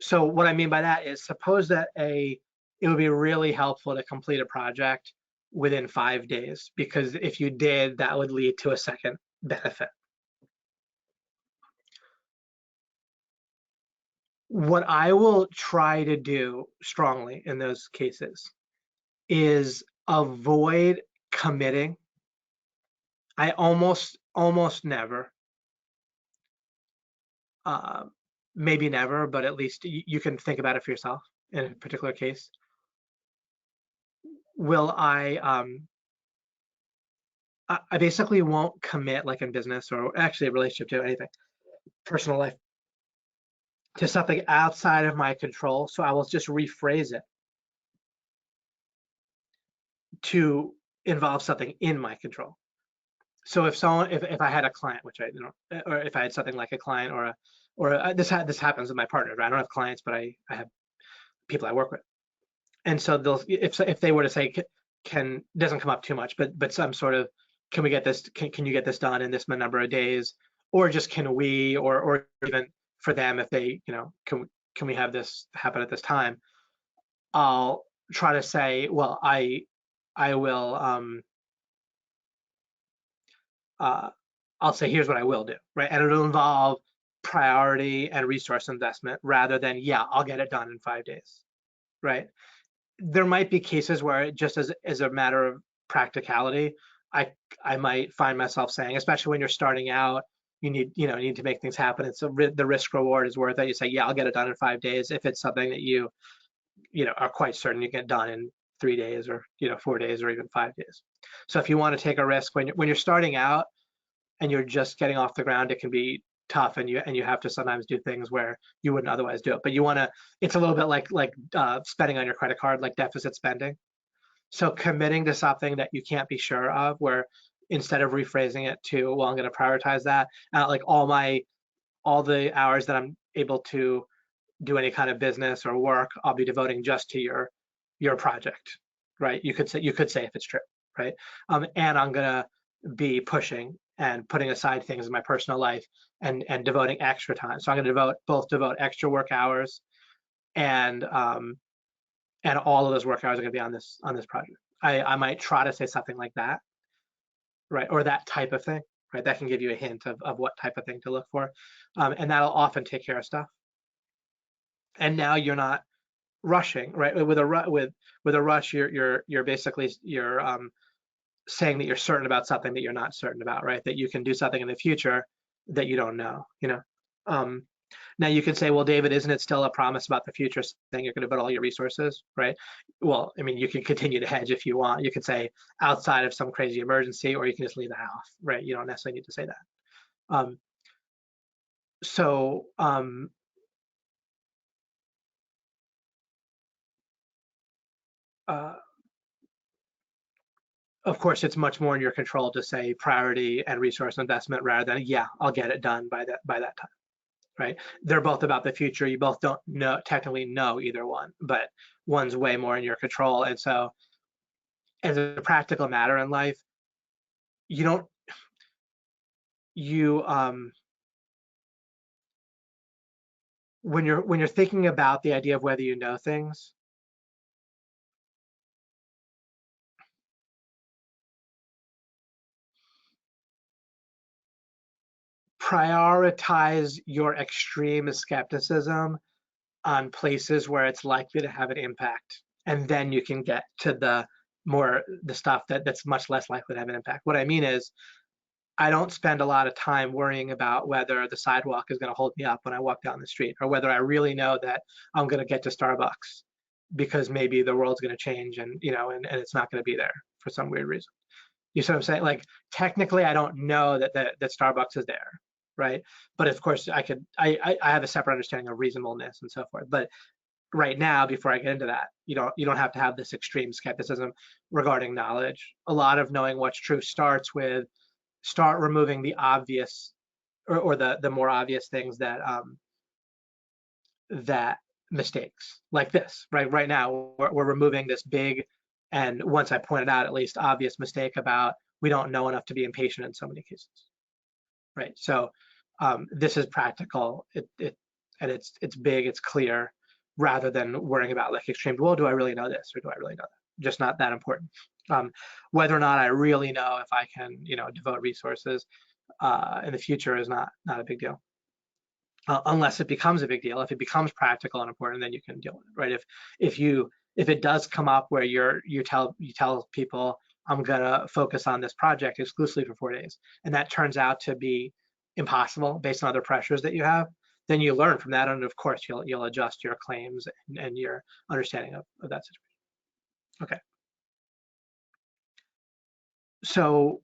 S1: So what I mean by that is, suppose that it would be really helpful to complete a project within 5 days, because if you did, that would lead to a second benefit. What I will try to do strongly in those cases is avoid committing. I almost never, maybe never, but at least you can think about it for yourself in a particular case. Will I basically won't commit, like in business or actually a relationship to anything, personal life, to something outside of my control. So I will just rephrase it to involve something in my control. So if I had a client, which I, or if I had something like a client this happens with my partner. I don't have clients, but I have people I work with. And so if they were to say, doesn't come up too much, but some sort of, can we get this, can you get this done in this number of days? Or just can we, or even for them, if they, can we have this happen at this time? I'll try to say, well, I will, I'll say, here's what I will do, right? And it'll involve priority and resource investment rather than, yeah, I'll get it done in 5 days, right? There might be cases where, just as a matter of practicality, I might find myself saying, especially when you're starting out, you need to make things happen. And so the risk reward is worth it. You say, yeah, I'll get it done in 5 days if it's something that you are quite certain you get done in 3 days or 4 days or even 5 days. So if you want to take a risk when you're starting out and you're just getting off the ground, it can be tough, and you have to sometimes do things where you wouldn't otherwise do it. But you want to. It's a little bit like spending on your credit card, like deficit spending. So committing to something that you can't be sure of, where instead of rephrasing it to, well, I'm going to prioritize that, like all the hours that I'm able to do any kind of business or work, I'll be devoting just to your project, right? You could say if it's true, right? And I'm gonna be pushing and putting aside things in my personal life and devoting extra time. So I'm gonna devote extra work hours and and all of those work hours are gonna be on this project. I might try to say something like that, right? Or that type of thing, right? That can give you a hint of what type of thing to look for. And that'll often take care of stuff. And now you're not rushing, right? With a rush, you're basically saying that you're certain about something that you're not certain about, right? That you can do something in the future that you don't know, Um, Now you can say, well, David, isn't it still a promise about the future saying you're going to put all your resources, right? Well, I mean, you can continue to hedge if you want. You could say outside of some crazy emergency, or you can just leave the house, right? You don't necessarily need to say that. Um, so uh, of course, it's much more in your control to say priority and resource investment rather than, yeah, I'll get it done by that time, right? They're both about the future. You both don't technically know either one, but one's way more in your control. And so, as a practical matter in life, you don't you when you're thinking about the idea of whether you know things, prioritize your extreme skepticism on places where it's likely to have an impact, and then you can get to the stuff that's much less likely to have an impact. What I mean is, I don't spend a lot of time worrying about whether the sidewalk is going to hold me up when I walk down the street, or whether I really know that I'm going to get to Starbucks because maybe the world's going to change and it's not going to be there for some weird reason. You see what I'm saying? Like, technically, I don't know that Starbucks is there, right? But of course, I have a separate understanding of reasonableness and so forth. But right now, before I get into that, you don't have to have this extreme skepticism regarding knowledge. A lot of knowing what's true starts with start removing the obvious or the more obvious things that mistakes like this, right? Right now, we're removing this big, and once I pointed out at least obvious mistake about we don't know enough to be impatient in so many cases, right? So this is practical, and it's big, it's clear, rather than worrying about like extreme. Well, do I really know this or do I really know that? Just not that important. Whether or not I really know if I can, devote resources in the future is not a big deal. Unless it becomes a big deal. If it becomes practical and important, then you can deal with it, right? If it does come up where you tell people I'm gonna focus on this project exclusively for 4 days, and that turns out to be impossible based on other pressures that you have, then you learn from that, and of course you'll adjust your claims and your understanding of that situation. Okay, so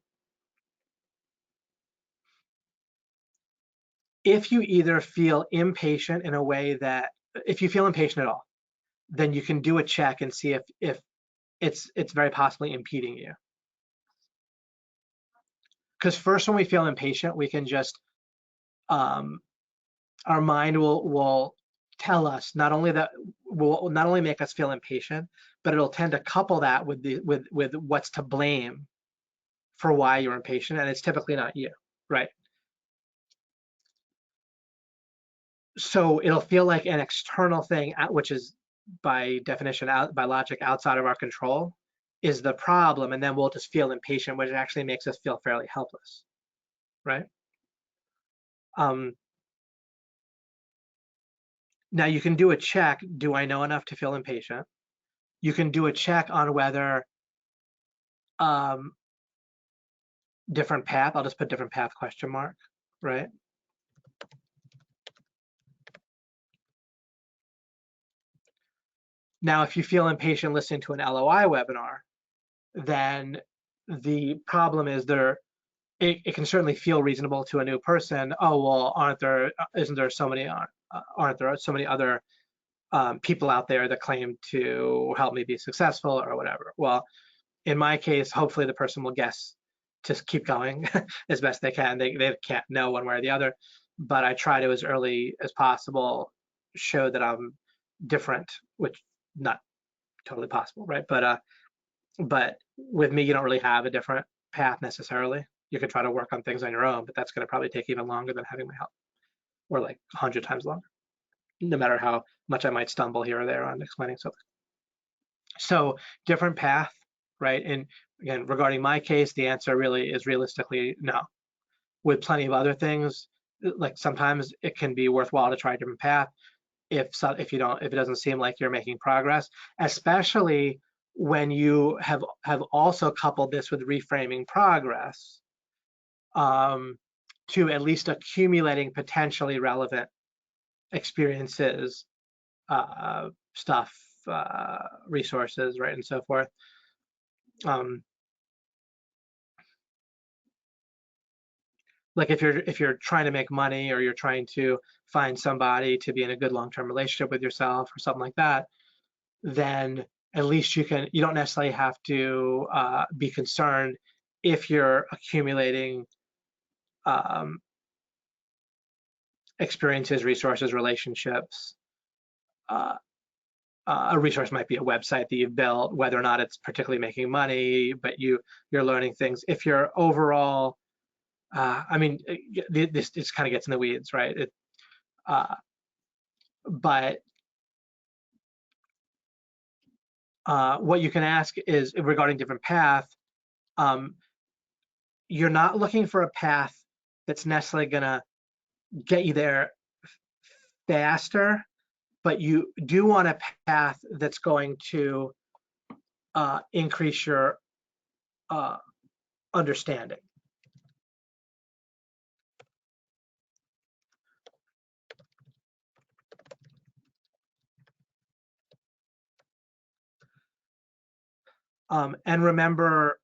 S1: if you either feel impatient in a way that if you feel impatient at all, then you can do a check and see if it's very possibly impeding you. Because first, when we feel impatient, we can just um, our mind will tell us not only that will not only make us feel impatient, but it'll tend to couple that with what's to blame for why you're impatient, and it's typically not you, right? So it'll feel like an external thing, which is by definition, by logic, outside of our control, is the problem, and then we'll just feel impatient, which actually makes us feel fairly helpless, right? Um, Now you can do a check. Do I know enough to feel impatient? You can do a check on whether um, different path. I'll just put different path question mark. right? Now, if you feel impatient listening to an LOI webinar, then the problem is it can certainly feel reasonable to a new person. Oh, well, isn't there so many, aren't there so many other people out there that claim to help me be successful or whatever? Well, in my case, hopefully the person will guess to keep going as best they can. They can't know one way or the other, but I try to, as early as possible, show that I'm different, which not totally possible, right? But with me, you don't really have a different path necessarily. You can try to work on things on your own, but that's going to probably take even longer than having my help, or like 100 times longer, no matter how much I might stumble here or there on explaining something. So different path, right? And again, regarding my case, the answer really is realistically no. With plenty of other things, like sometimes it can be worthwhile to try a different path if it doesn't seem like you're making progress, especially when you have also coupled this with reframing progress to at least accumulating potentially relevant experiences, stuff, resources, right, and so forth. Like if you're trying to make money, or you're trying to find somebody to be in a good long-term relationship with yourself or something like that, then at least you don't necessarily have to be concerned if you're accumulating experiences, resources, relationships. A resource might be a website that you've built, whether or not it's particularly making money, but you're learning things. If you're overall, I mean, this kind of gets in the weeds, right? But what you can ask is regarding different path. You're not looking for a path that's necessarily going to get you there faster, but you do want a path that's going to increase your understanding. And remember,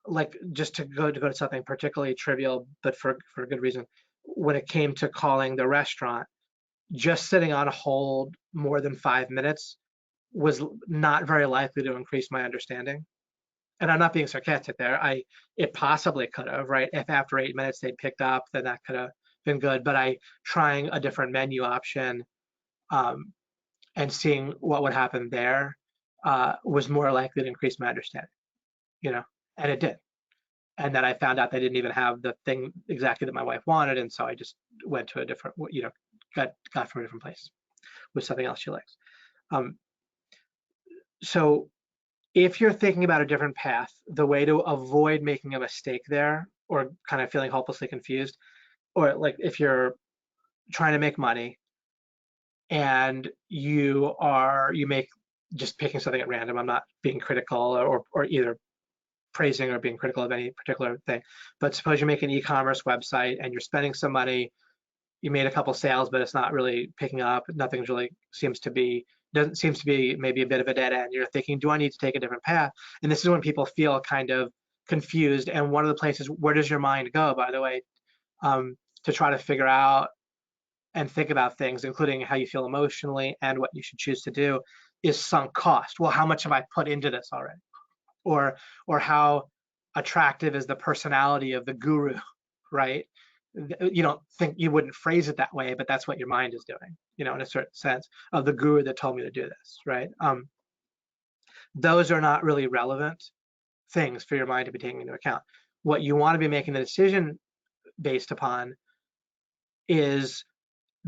S1: like just to go to something particularly trivial, but for a good reason, when it came to calling the restaurant, just sitting on hold more than 5 minutes was not very likely to increase my understanding. And I'm not being sarcastic there. It possibly could have, right? If after 8 minutes they picked up, then that could have been good. But trying a different menu option and seeing what would happen there was more likely to increase my understanding, and it did. And then I found out they didn't even have the thing exactly that my wife wanted, and so I just went to a different, got from a different place with something else she likes. So if you're thinking about a different path, the way to avoid making a mistake there, or kind of feeling hopelessly confused, or like if you're trying to make money and you make just picking something at random. I'm not being critical or either praising or being critical of any particular thing, but suppose you make an e-commerce website and you're spending some money, you made a couple sales, but it's not really picking up. Nothing's really doesn't seem to be maybe a bit of a dead end. You're thinking, do I need to take a different path? And this is when people feel kind of confused. And one of the places, where does your mind go, by the way, to try to figure out and think about things, including how you feel emotionally and what you should choose to do, is sunk cost. Well, how much have I put into this already? Or how attractive is the personality of the guru, right? You don't think, you wouldn't phrase it that way, but that's what your mind is doing, in a certain sense, of the guru that told me to do this, right? Those are not really relevant things for your mind to be taking into account. What you want to be making the decision based upon is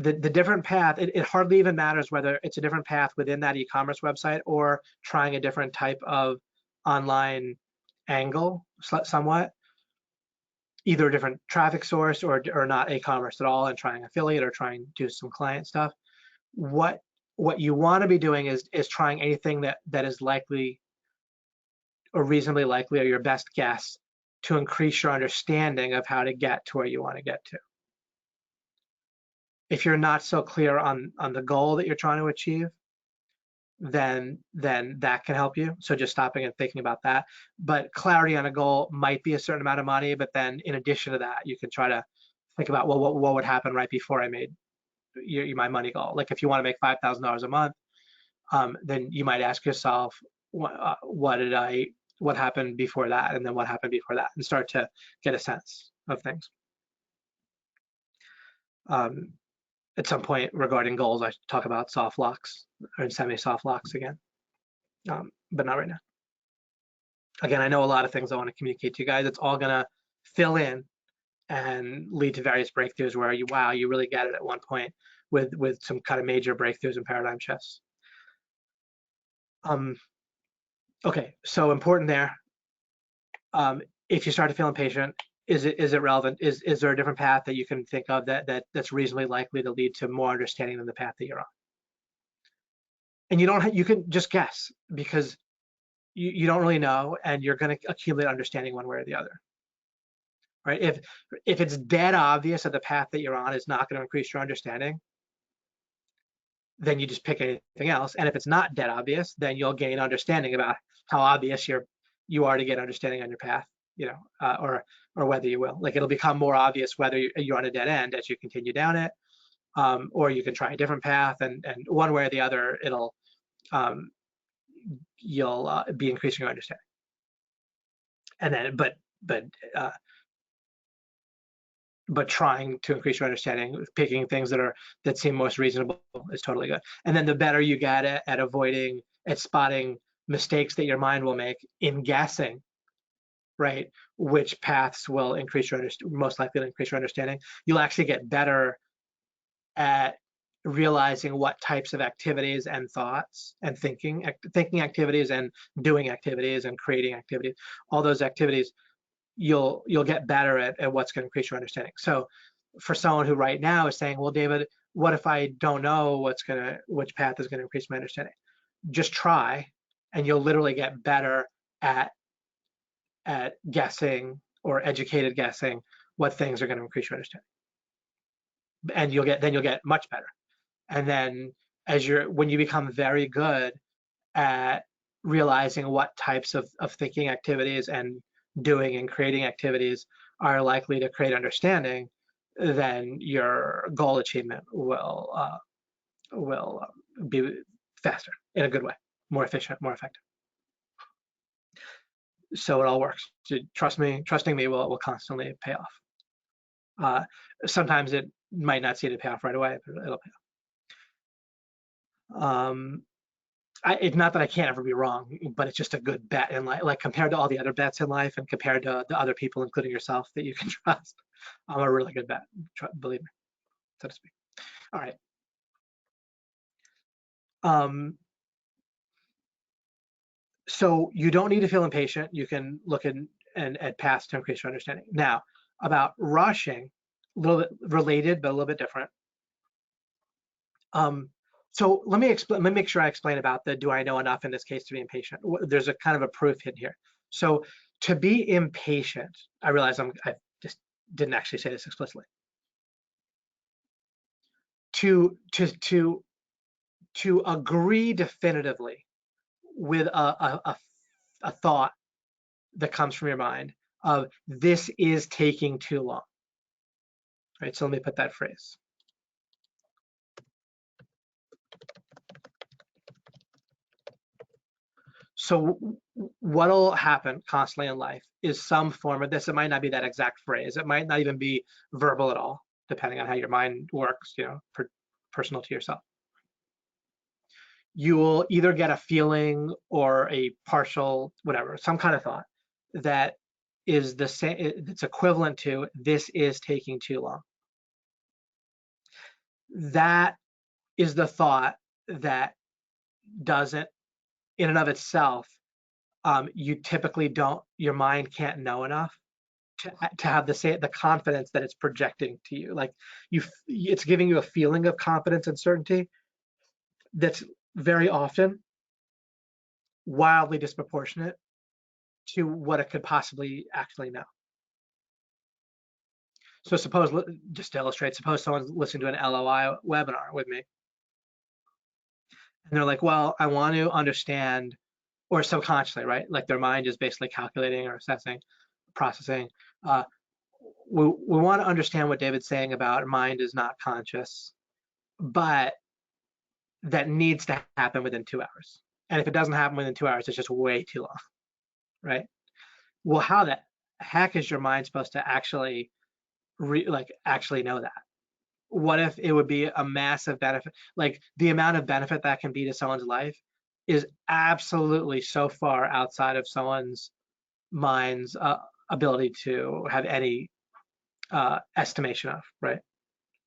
S1: the different path. It hardly even matters whether it's a different path within that e-commerce website or trying a different type of online angle, somewhat, either a different traffic source or not e-commerce at all, and trying affiliate or trying to do some client stuff. What you want to be doing is trying anything that is likely or reasonably likely, or your best guess to increase your understanding of how to get to where you want to get to. If you're not so clear on the goal that you're trying to achieve, then that can help you. So just stopping and thinking about that. But clarity on a goal might be a certain amount of money, but then in addition to that, you can try to think about, well, what would happen right before I made my money goal? Like if you want to make $5,000 a month, then you might ask yourself, what happened before that, and then what happened before that, and start to get a sense of things. At some point regarding goals, I talk about soft locks or semi-soft locks again, but not right now. Again, I know a lot of things I want to communicate to you guys. It's all gonna fill in and lead to various breakthroughs where you really get it at one point with some kind of major breakthroughs and paradigm shifts. Okay, so important there. If you start to feel impatient, is it relevant? Is there a different path that you can think of that's reasonably likely to lead to more understanding than the path that you're on? And you can just guess, because you don't really know, and you're going to accumulate understanding one way or the other, right? If it's dead obvious that the path that you're on is not going to increase your understanding, then you just pick anything else. And if it's not dead obvious, then you'll gain understanding about how obvious you are to get understanding on your path, or whether you will. Like it'll become more obvious whether you're on a dead end as you continue down it, or you can try a different path, and one way or the other, you'll be increasing your understanding. And then, but trying to increase your understanding, picking things that seem most reasonable is totally good. And then the better you get at spotting mistakes that your mind will make in guessing, right, which paths will most likely to increase your understanding, you'll actually get better at realizing what types of activities and thoughts and thinking activities and doing activities and creating activities, all those activities, you'll get better at what's going to increase your understanding. So for someone who right now is saying, well, David, what if I don't know which path is going to increase my understanding? Just try, and you'll literally get better at guessing, or educated guessing, what things are going to increase your understanding. And you'll get much better. And then when you become very good at realizing what types of thinking activities and doing and creating activities are likely to create understanding, then your goal achievement will be faster, in a good way, more efficient, more effective. So it all works. Trusting me will constantly pay off. Sometimes it might not seem to pay off right away, but it'll pay off. It's not that I can't ever be wrong, but it's just a good bet in life. Like compared to all the other bets in life, and compared to the other people, including yourself, that you can trust, I'm a really good bet. Believe me, so to speak. All right. So you don't need to feel impatient. You can look at paths to increase your understanding. Now, about rushing, a little bit related, but a little bit different. So let me make sure I explain about the do I know enough in this case to be impatient. There's a kind of a proof hidden here. So to be impatient, I realize I just didn't actually say this explicitly. To agree definitively with a thought that comes from your mind of this is taking too long. Right, so let me put that phrase. So what'll happen constantly in life is some form of this. It might not be that exact phrase. It might not even be verbal at all, depending on how your mind works, personal to yourself. You will either get a feeling or a partial, whatever, some kind of thought that is the same, it's equivalent to this is taking too long. That is the thought that doesn't, in and of itself, you typically your mind can't know enough to have the confidence that it's projecting to you. Like it's giving you a feeling of confidence and certainty that's very often wildly disproportionate to what it could possibly actually know. So suppose, just to illustrate, suppose someone's listening to an LOI webinar with me, and they're like, well, I want to understand, or subconsciously, right? Like their mind is basically calculating or assessing, processing. Uh, we want to understand what David's saying about mind is not conscious, but that needs to happen within 2 hours. And if it doesn't happen within 2 hours, it's just way too long, right? Well, how the heck is your mind supposed to actually actually know that? What if it would be a massive benefit? Like the amount of benefit that can be to someone's life is absolutely so far outside of someone's mind's ability to have any estimation of, right?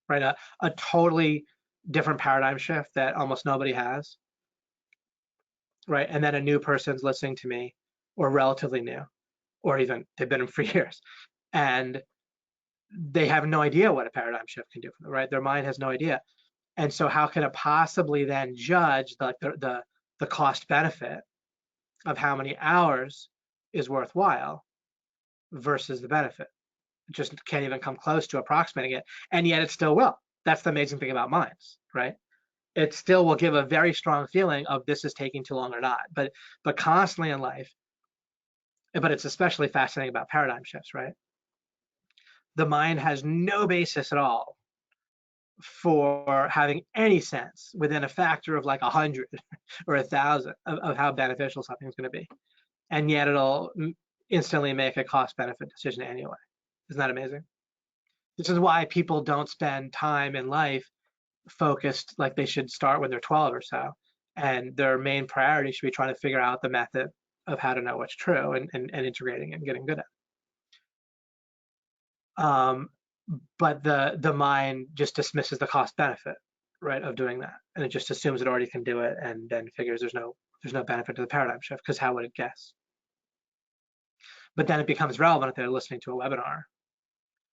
S1: Right, a totally different paradigm shift that almost nobody has, right? And then a new person's listening to me, or relatively new, or even they've been in for years, and they have no idea what a paradigm shift can do for them, right? Their mind has no idea. And so how can it possibly then judge the cost benefit of how many hours is worthwhile versus the benefit? It just can't even come close to approximating it. And yet it still will. That's the amazing thing about minds, right? It still will give a very strong feeling of this is taking too long or not. But constantly in life, but it's especially fascinating about paradigm shifts, right? The mind has no basis at all for having any sense within a factor of like 100 or 1,000 of how beneficial something's going to be, and yet it'll instantly make a cost benefit decision anyway. Isn't that amazing? This is why people don't spend time in life focused like they should start when they're 12 or so, and their main priority should be trying to figure out the method of how to know what's true and integrating it and getting good at it. But the mind just dismisses the cost benefit, right, of doing that, and it just assumes it already can do it, and then figures there's no benefit to the paradigm shift, because how would it guess? But then it becomes relevant if they're listening to a webinar,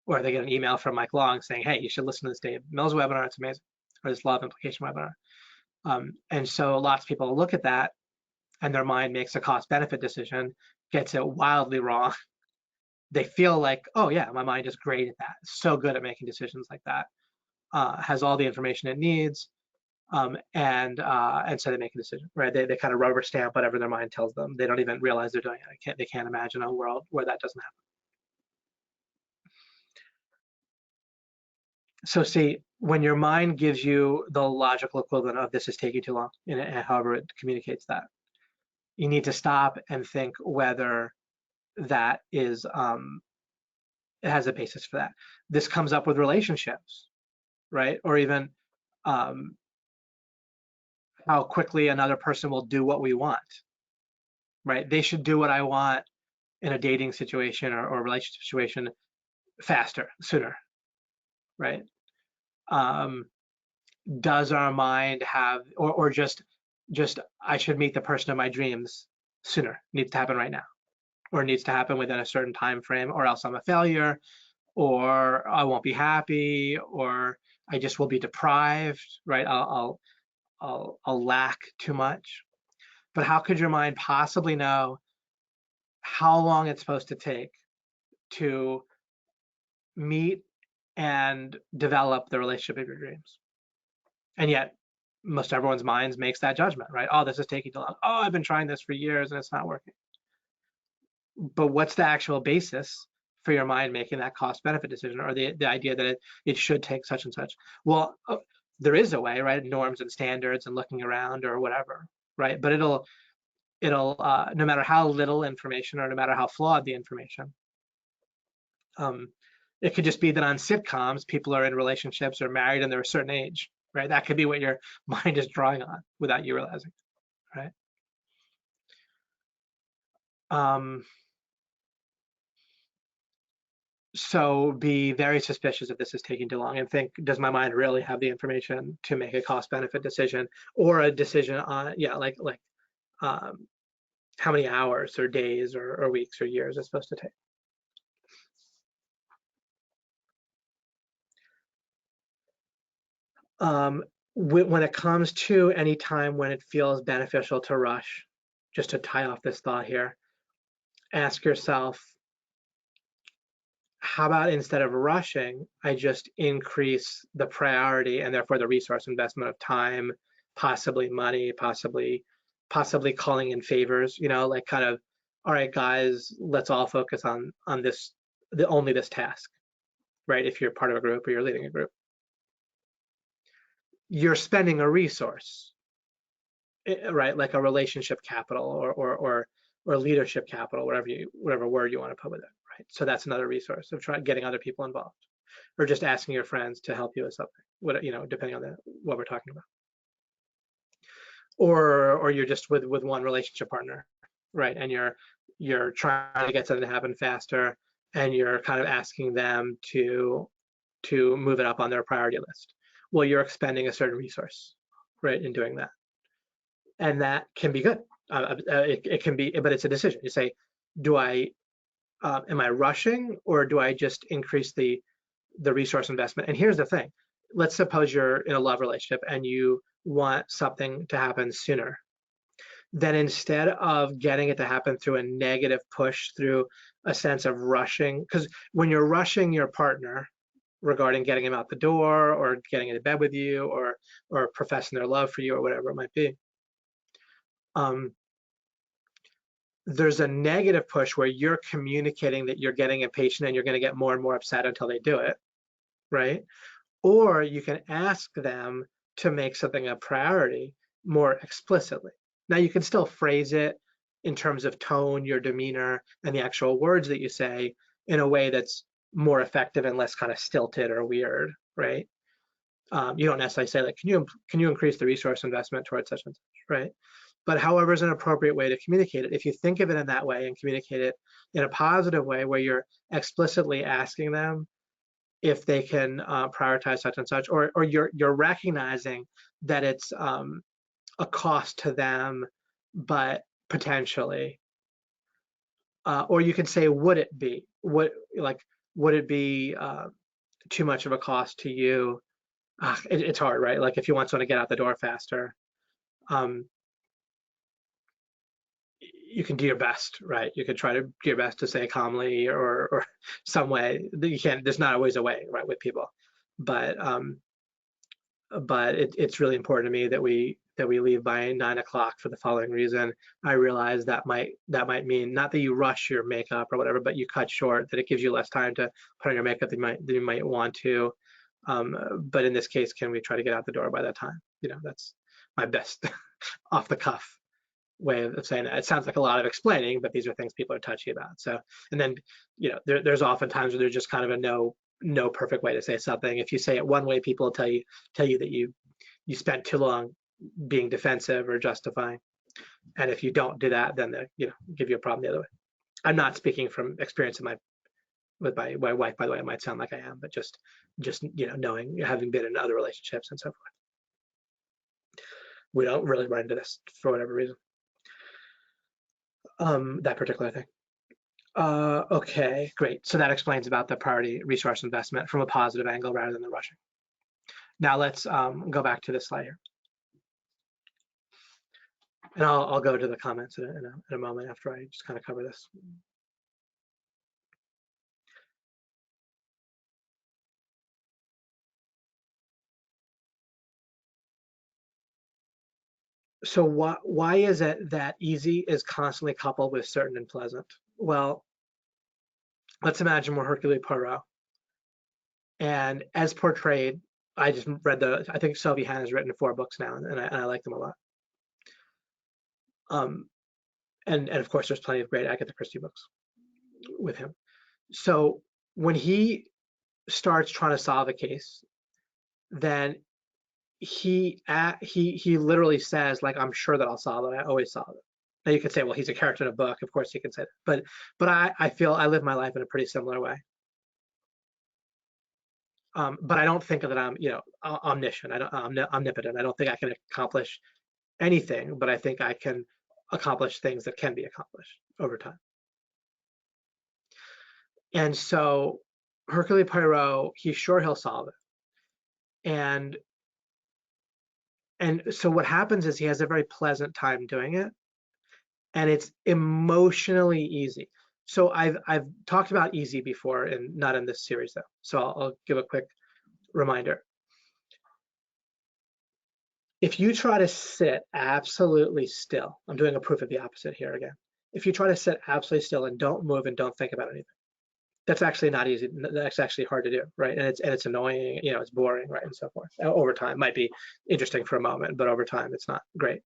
S1: or they get an email from Mike Long saying, hey, you should listen to this Dave Mills webinar, it's amazing, or this law of implication webinar. And so lots of people look at that and their mind makes a cost benefit decision, gets it wildly wrong. They feel like, oh yeah, my mind is great at that, so good at making decisions like that, has all the information it needs, and so they make a decision, right? They kind of rubber stamp whatever their mind tells them. They don't even realize they're doing it. They can't imagine a world where that doesn't happen. So see, when your mind gives you the logical equivalent of this is taking too long, and however it communicates that, you need to stop and think whether that is it has a basis for that. This comes up with relationships, right? Or even how quickly another person will do what we want, right? They should do what I want in a dating situation or relationship situation faster, sooner, right? Does our mind have, or just I should meet the person of my dreams sooner, needs to happen right now, or needs to happen within a certain time frame, or else I'm a failure, or I won't be happy, or I just will be deprived, right? I'll lack too much. But how could your mind possibly know how long it's supposed to take to meet and develop the relationship of your dreams? And yet, most everyone's minds makes that judgment, right? Oh, this is taking too long. Oh, I've been trying this for years and it's not working. But what's the actual basis for your mind making that cost benefit decision, or the idea that it should take such and such? Well, there is a way, right? Norms and standards and looking around or whatever, right? But it'll no matter how little information or no matter how flawed the information, it could just be that on sitcoms, people are in relationships or married and they're a certain age, right? That could be what your mind is drawing on without you realizing, right? So be very suspicious if this is taking too long and think, does my mind really have the information to make a cost benefit decision, or a decision on, yeah, like how many hours or days or weeks or years it's supposed to take. When it comes to any time when it feels beneficial to rush, just to tie off this thought here, ask yourself, how about instead of rushing, I just increase the priority and therefore the resource investment of time, possibly money, possibly calling in favors, like kind of, all right, guys, let's all focus on this, only this task, right? If you're part of a group or you're leading a group, you're spending a resource, right? Like a relationship capital or leadership capital, whatever word you want to put with it, right? So that's another resource of getting other people involved, or just asking your friends to help you with something, depending on what we're talking about. Or you're just with one relationship partner, right? And you're trying to get something to happen faster, and you're kind of asking them to move it up on their priority list. Well, you're expending a certain resource, right, in doing that, and that can be good. It can be, but it's a decision. You say, am I rushing, or do I just increase the resource investment? And here's the thing. Let's suppose you're in a love relationship and you want something to happen sooner. Then instead of getting it to happen through a negative push, through a sense of rushing, because when you're rushing your partner regarding getting him out the door or getting into bed with you or professing their love for you or whatever it might be, there's a negative push where you're communicating that you're getting impatient and you're going to get more and more upset until they do it, right? Or you can ask them to make something a priority more explicitly. Now, you can still phrase it in terms of tone, your demeanor, and the actual words that you say in a way that's more effective and less kind of stilted or weird, right? You don't necessarily say, like, can you increase the resource investment towards such and such, right? But however is an appropriate way to communicate it. If you think of it in that way and communicate it in a positive way where you're explicitly asking them if they can prioritize such and such, or you're recognizing that it's a cost to them, but potentially, or you can say, would it be? Would it be too much of a cost to you? It's hard, right? Like if you want someone to get out the door faster, you can do your best, right? You can try to do your best to say calmly or some way. You can't. There's not always a way, right, with people, but it's really important to me that we leave by 9 o'clock for the following reason. I realize that might mean not that you rush your makeup or whatever, but you cut short, that it gives you less time to put on your makeup than you might want to. But in this case, can we try to get out the door by that time? That's my best off the cuff way of saying that. It sounds like a lot of explaining, but these are things people are touchy about. So, and then, there's often times where there's just kind of a no perfect way to say something. If you say it one way, people will tell you that you spent too long being defensive or justifying. And if you don't do that, then they give you a problem the other way. I'm not speaking from experience with my wife, by the way. It might sound like I am, but just knowing, having been in other relationships and so forth, we don't really run into this for whatever reason. That particular thing. Okay, great. So that explains about the priority resource investment from a positive angle rather than the rushing. Now let's go back to this slide here. And I'll go to the comments in a moment after I just kind of cover this. So why is it that easy is constantly coupled with certain and pleasant? Well, let's imagine we're Hercule Poirot. And as portrayed, I just read I think Sylvie Hannah's written 4 books now, and I like them a lot. And of course, there's plenty of great Agatha Christie books with him. So when he starts trying to solve a case, then he literally says, like, I'm sure that I'll solve it. I always solve it. Now you could say, well, he's a character in a book. Of course he can say that. But I feel I live my life in a pretty similar way. But I don't think that I'm, omniscient. I'm omnipotent. I don't think I can accomplish anything, but I think I can accomplish things that can be accomplished over time. And so Hercule Poirot, he's sure he'll solve it. And so what happens is he has a very pleasant time doing it, and it's emotionally easy. So I've talked about easy before, and not in this series though. So I'll give a quick reminder. If you try to sit absolutely still, I'm doing a proof of the opposite here again. If you try to sit absolutely still and don't move and don't think about anything, that's actually not easy. That's actually hard to do, right? And it's annoying, it's boring, right, and so forth. Over time, might be interesting for a moment, but over time, it's not great.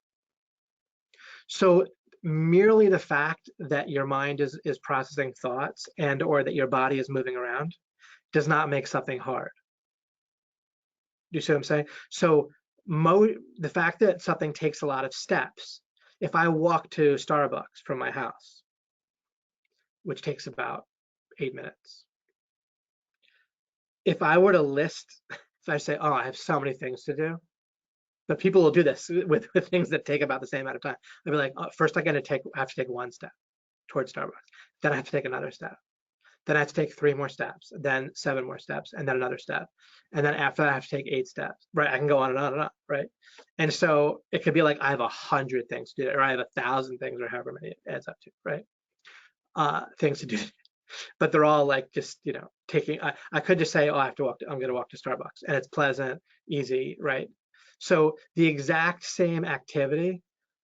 S1: So merely the fact that your mind is processing thoughts and or that your body is moving around does not make something hard. Do you see what I'm saying? So the fact that something takes a lot of steps, if I walk to Starbucks from my house, which takes about 8 minutes, if I were to list, if I say, oh, I have so many things to do, but people will do this with things that take about the same amount of time. I'd be like, oh, first I have to take one step towards Starbucks. Then I have to take another step. Then I have to take 3 more steps, then 7 more steps, and then another step. And then after that, I have to take 8 steps, right? I can go on and on and on, right? And so it could be like I have 100 things to do, or I have 1,000 things, or however many it adds up to, right? Things to do. But they're all like just, taking, I could just say, oh, I'm going to walk to Starbucks, and it's pleasant, easy, right? So the exact same activity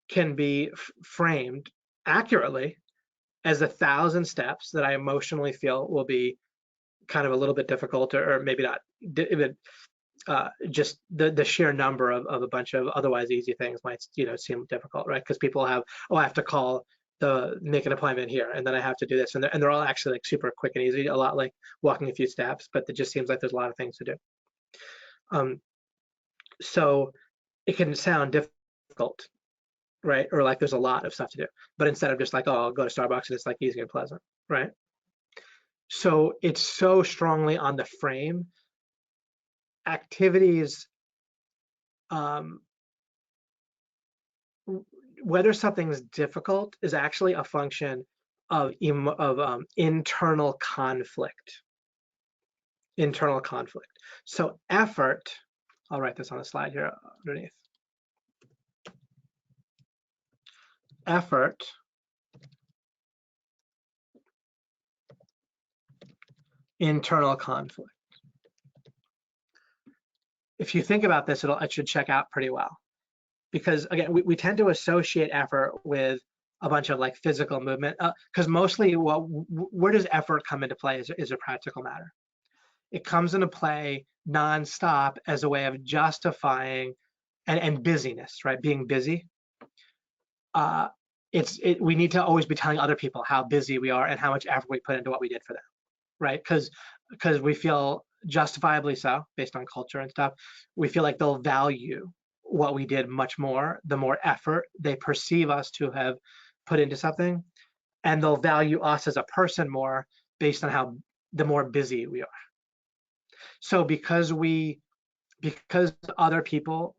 S1: can be framed accurately as 1,000 steps that I emotionally feel will be kind of a little bit difficult, or maybe not even, just the sheer number of a bunch of otherwise easy things might seem difficult, right? Because people have, oh, I have to make an appointment here, and then I have to do this, and they're all actually like super quick and easy, a lot like walking a few steps, but it just seems like there's a lot of things to do. So it can sound difficult, right? Or like there's a lot of stuff to do, but instead of just like, oh, I'll go to Starbucks and it's like easy and pleasant, right? So it's so strongly on the frame. Activities, whether something's difficult is actually a function of internal conflict. Internal conflict. So effort, I'll write this on the slide here underneath. Effort internal conflict. If you think about this, it should check out pretty well. Because again, we tend to associate effort with a bunch of like physical movement, because mostly where does effort come into play is a practical matter. It comes into play nonstop as a way of justifying and busyness, right? Being busy. We need to always be telling other people how busy we are and how much effort we put into what we did for them, right? Because we feel justifiably so, based on culture and stuff, we feel like they'll value what we did much more, the more effort they perceive us to have put into something, and they'll value us as a person more based on the more busy we are. So because other people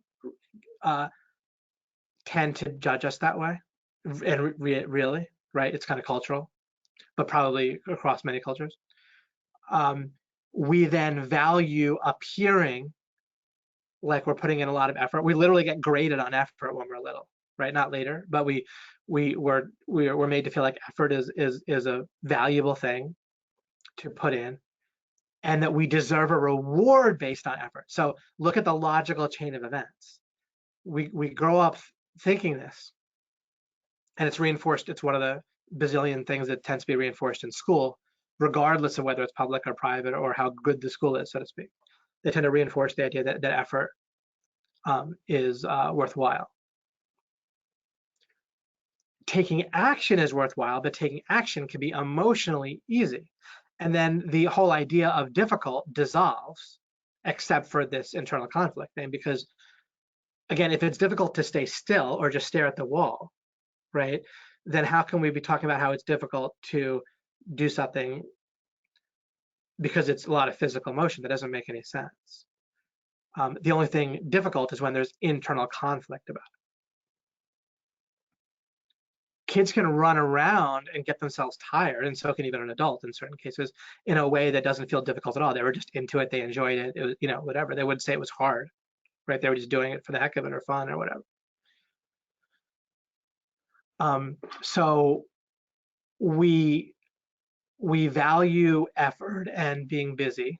S1: tend to judge us that way, and really, right, it's kind of cultural, but probably across many cultures, we then value appearing like we're putting in a lot of effort. We literally get graded on effort when we're little, right? Not later, but we're made to feel like effort is a valuable thing to put in, and that we deserve a reward based on effort. So look at the logical chain of events. We grow up thinking this, and it's reinforced. It's one of the bazillion things that tends to be reinforced in school, regardless of whether it's public or private or how good the school is, so to speak. They tend to reinforce the idea that effort is worthwhile. Taking action is worthwhile, but taking action can be emotionally easy. And then the whole idea of difficult dissolves, except for this internal conflict thing. Because again, if it's difficult to stay still or just stare at the wall, right, then how can we be talking about how it's difficult to do something because it's a lot of physical motion? That doesn't make any sense. The only thing difficult is when there's internal conflict about it. Kids can run around and get themselves tired, and so can even an adult in certain cases, in a way that doesn't feel difficult at all. They were just into it, they enjoyed it, it was, whatever. They wouldn't say it was hard, right? They were just doing it for the heck of it or fun or whatever. So we we value effort and being busy.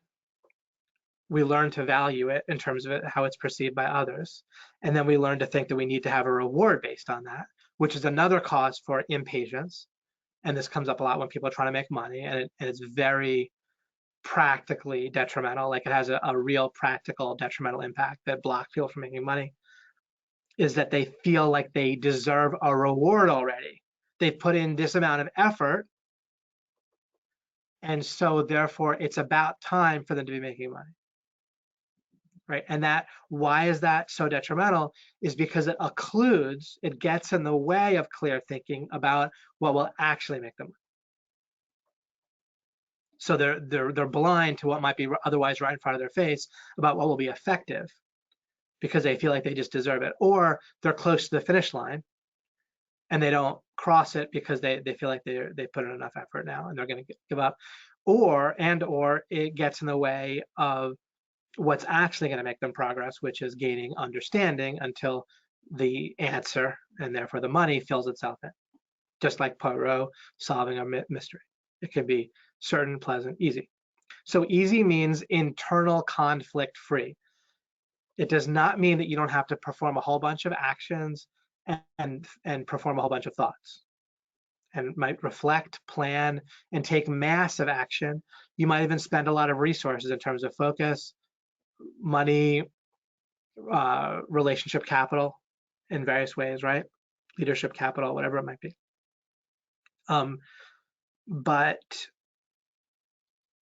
S1: We learn to value it in terms of how it's perceived by others. And then we learn to think that we need to have a reward based on that, which is another cause for impatience. And this comes up a lot when people are trying to make money, and it's very practically detrimental. Like, it has a real practical detrimental impact that blocks people from making money, is that they feel like they deserve a reward already. They've put in this amount of effort, and so therefore it's about time for them to be making money. Right? And that, why is that so detrimental, is because it occludes, it gets in the way of clear thinking about what will actually make them. So they're blind to what might be otherwise right in front of their face about what will be effective, because they feel like they just deserve it, or they're close to the finish line and they don't cross it because they feel like they put in enough effort now and they're going to give up, or it gets in the way of what's actually going to make them progress, which is gaining understanding until the answer, and therefore the money, fills itself in. Just like Poirot solving a mystery. It can be certain, pleasant, easy. So easy means internal conflict free. It does not mean that you don't have to perform a whole bunch of actions and perform a whole bunch of thoughts, and might reflect, plan, and take massive action. You might even spend a lot of resources in terms of focus, money, relationship capital in various ways, right? Leadership capital, whatever it might be. But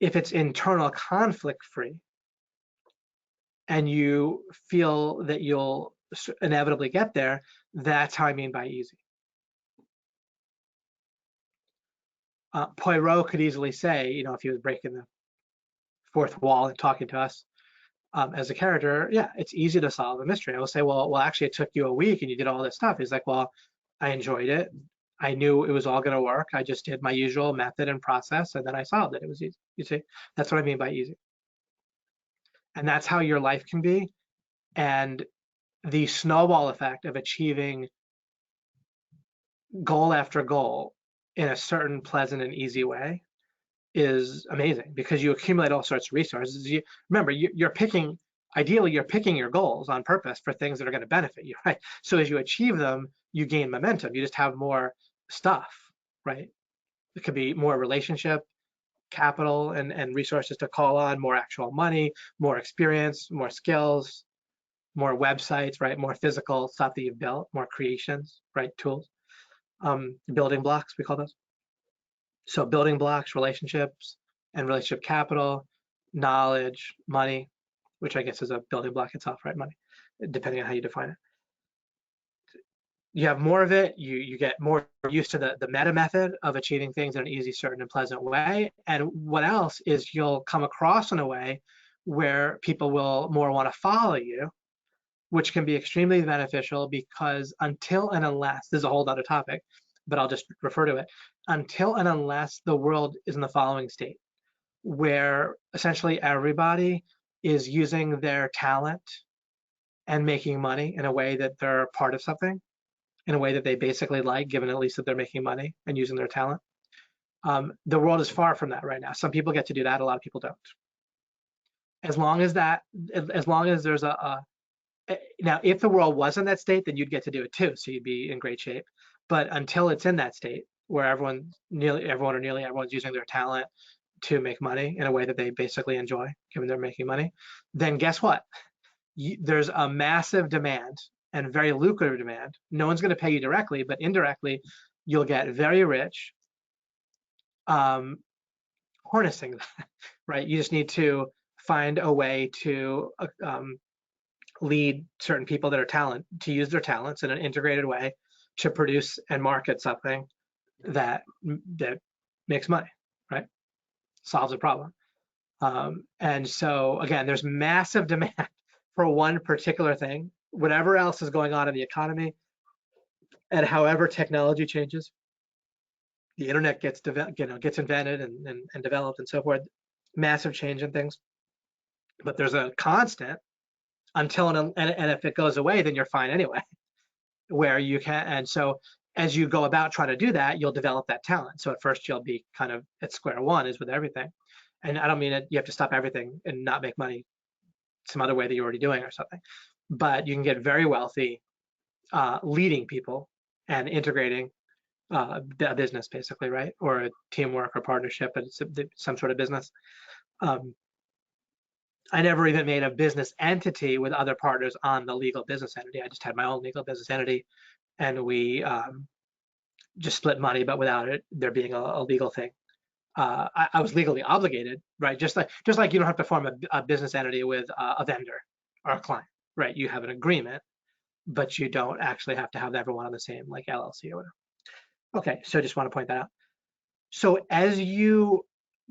S1: if it's internal conflict free and you feel that you'll inevitably get there, that's how I mean by easy. Poirot could easily say, if he was breaking the fourth wall and talking to us, as a character, yeah, it's easy to solve a mystery. I will say, well, actually, it took you a week and you did all this stuff. He's like, well, I enjoyed it. I knew it was all going to work. I just did my usual method and process, and then I solved it. It was easy. You see, that's what I mean by easy. And that's how your life can be. And the snowball effect of achieving goal after goal in a certain pleasant and easy way is amazing, because you accumulate all sorts of resources. Remember, you're picking, ideally, you're picking your goals on purpose for things that are going to benefit you, right? So as you achieve them, you gain momentum. You just have more stuff, right? It could be more relationship capital and resources to call on, more actual money, more experience, more skills, more websites, right? More physical stuff that you've built, more creations, right? Tools, building blocks, we call those. So building blocks, relationships and relationship capital, knowledge, money, which I guess is a building block itself, right? Money, depending on how you define it. You have more of it, you get more used to the meta method of achieving things in an easy, certain, and pleasant way. And what else is, you'll come across in a way where people will more want to follow you, which can be extremely beneficial, because until and unless, this is a whole other topic, but I'll just refer to it, until and unless the world is in the following state, where essentially everybody is using their talent and making money in a way that they're part of something, in a way that they basically like, given at least that they're making money and using their talent. The world is far from that right now. Some people get to do that, a lot of people don't. As long as there's now, if the world was in that state, then you'd get to do it too, so you'd be in great shape. But until it's in that state where nearly everyone's using their talent to make money in a way that they basically enjoy, given they're making money, then guess what? There's a massive demand, and very lucrative demand. No one's going to pay you directly, but indirectly, you'll get very rich harnessing that, right? You just need to find a way to lead certain people that are to use their talents in an integrated way to produce and market something that makes money, right? Solves a problem. And so again, there's massive demand for one particular thing. Whatever else is going on in the economy, and however technology changes, the internet gets invented and developed and so forth, massive change in things. But there's a constant until and if it goes away, then you're fine anyway. Where you can, and so as you go about trying to do that, you'll develop that talent. So at first you'll be kind of at square one, as with everything. And I don't mean it, you have to stop everything and not make money some other way that you're already doing or something. But you can get very wealthy leading people and integrating a business, basically, right? Or a teamwork or partnership, but it's some sort of business. Um, I never even made a business entity with other partners on the legal business entity. I just had my own legal business entity, and we just split money, but without it there being a legal thing. I was legally obligated, right? Just like you don't have to form a business entity with a vendor or a client, right? You have an agreement, but you don't actually have to have everyone on the same like LLC or whatever. Okay, so I just want to point that out. So as you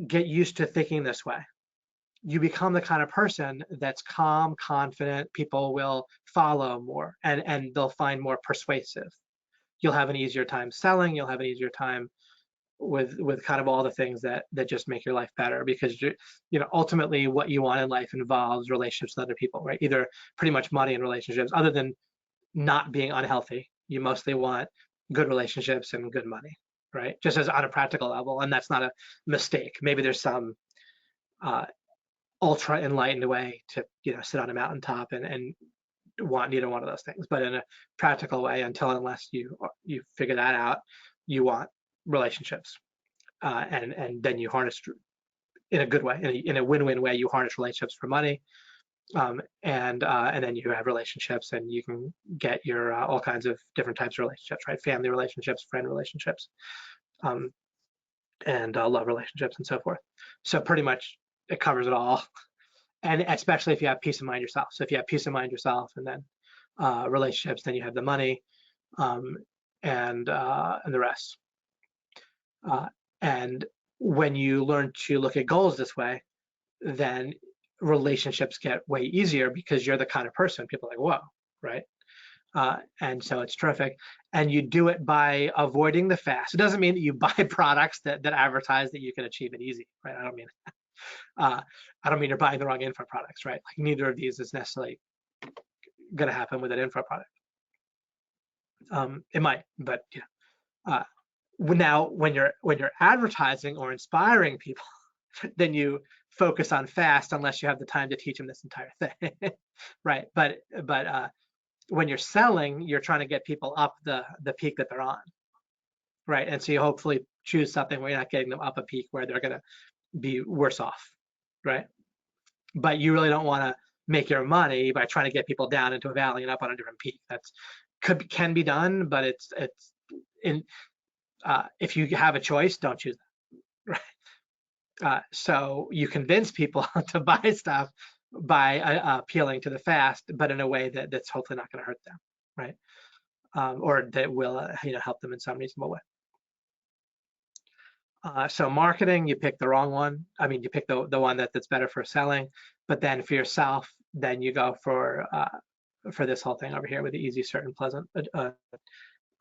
S1: get used to thinking this way, you become the kind of person that's calm, confident, people will follow more and they'll find more persuasive. You'll have an easier time selling, you'll have an easier time with kind of all the things that just make your life better, because ultimately what you want in life involves relationships with other people, right? Either pretty much money and relationships, other than not being unhealthy. You mostly want good relationships and good money, right? Just as on a practical level, and that's not a mistake. Maybe there's some ultra enlightened way to sit on a mountaintop and want neither one of those things, but in a practical way, unless you figure that out, you want relationships, and then you harness in a good way, in a win-win way. You harness relationships for money, and then you have relationships, and you can get your all kinds of different types of relationships, right? Family relationships, friend relationships, and love relationships, and so forth. So pretty much it covers it all, and especially if you have peace of mind yourself. So if you have peace of mind yourself, and then relationships, then you have the money, and the rest. And when you learn to look at goals this way, then relationships get way easier, because you're the kind of person people are like, whoa, right? And so it's terrific. And you do it by avoiding the fast. It doesn't mean that you buy products that advertise that you can achieve it easy, right? I don't mean you're buying the wrong info products, right? Like neither of these is necessarily going to happen with an info product. It might, but now when you're advertising or inspiring people, then you focus on fast, unless you have the time to teach them this entire thing, right? But when you're selling, you're trying to get people up the peak that they're on, right? And so you hopefully choose something where you're not getting them up a peak where they're going to be worse off, right? But you really don't want to make your money by trying to get people down into a valley and up on a different peak. That's can be done, but it's in if you have a choice, don't choose that, right? So you convince people to buy stuff by appealing to the fast, but in a way that's hopefully not going to hurt them, right? Or that will help them in some reasonable way. So marketing, you pick the wrong one. I mean, you pick the one that's better for selling, but then for yourself, then you go for this whole thing over here with the easy, certain, pleasant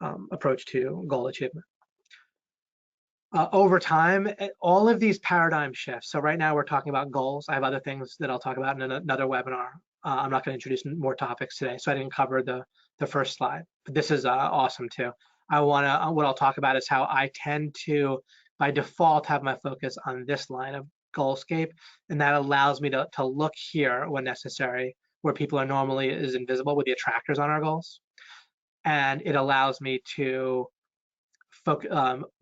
S1: approach to goal achievement. Over time, all of these paradigm shifts. So right now we're talking about goals. I have other things that I'll talk about in another webinar. I'm not going to introduce more topics today, so I didn't cover the first slide. But this is awesome too. What I'll talk about is how I tend to, by default, have my focus on this line of goalscape, and that allows me to look here when necessary, where people are normally is invisible, with the attractors on our goals, and it allows me to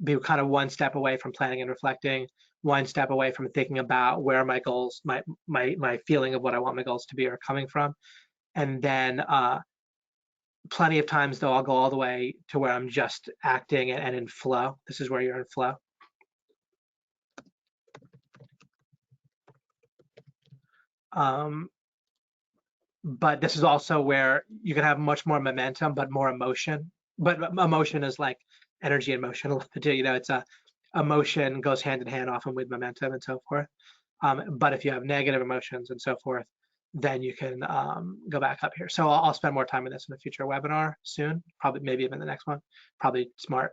S1: be kind of one step away from planning and reflecting, one step away from thinking about where my goals, my feeling of what I want my goals to be are coming from. And then plenty of times though, I'll go all the way to where I'm just acting and in flow. This is where you're in flow. But this is also where you can have much more momentum, but more emotion. But emotion is like energy and motion. It's emotion goes hand in hand often with momentum and so forth. But if you have negative emotions and so forth, then you can go back up here. So I'll spend more time on this in a future webinar soon, probably maybe even the next one, probably smart.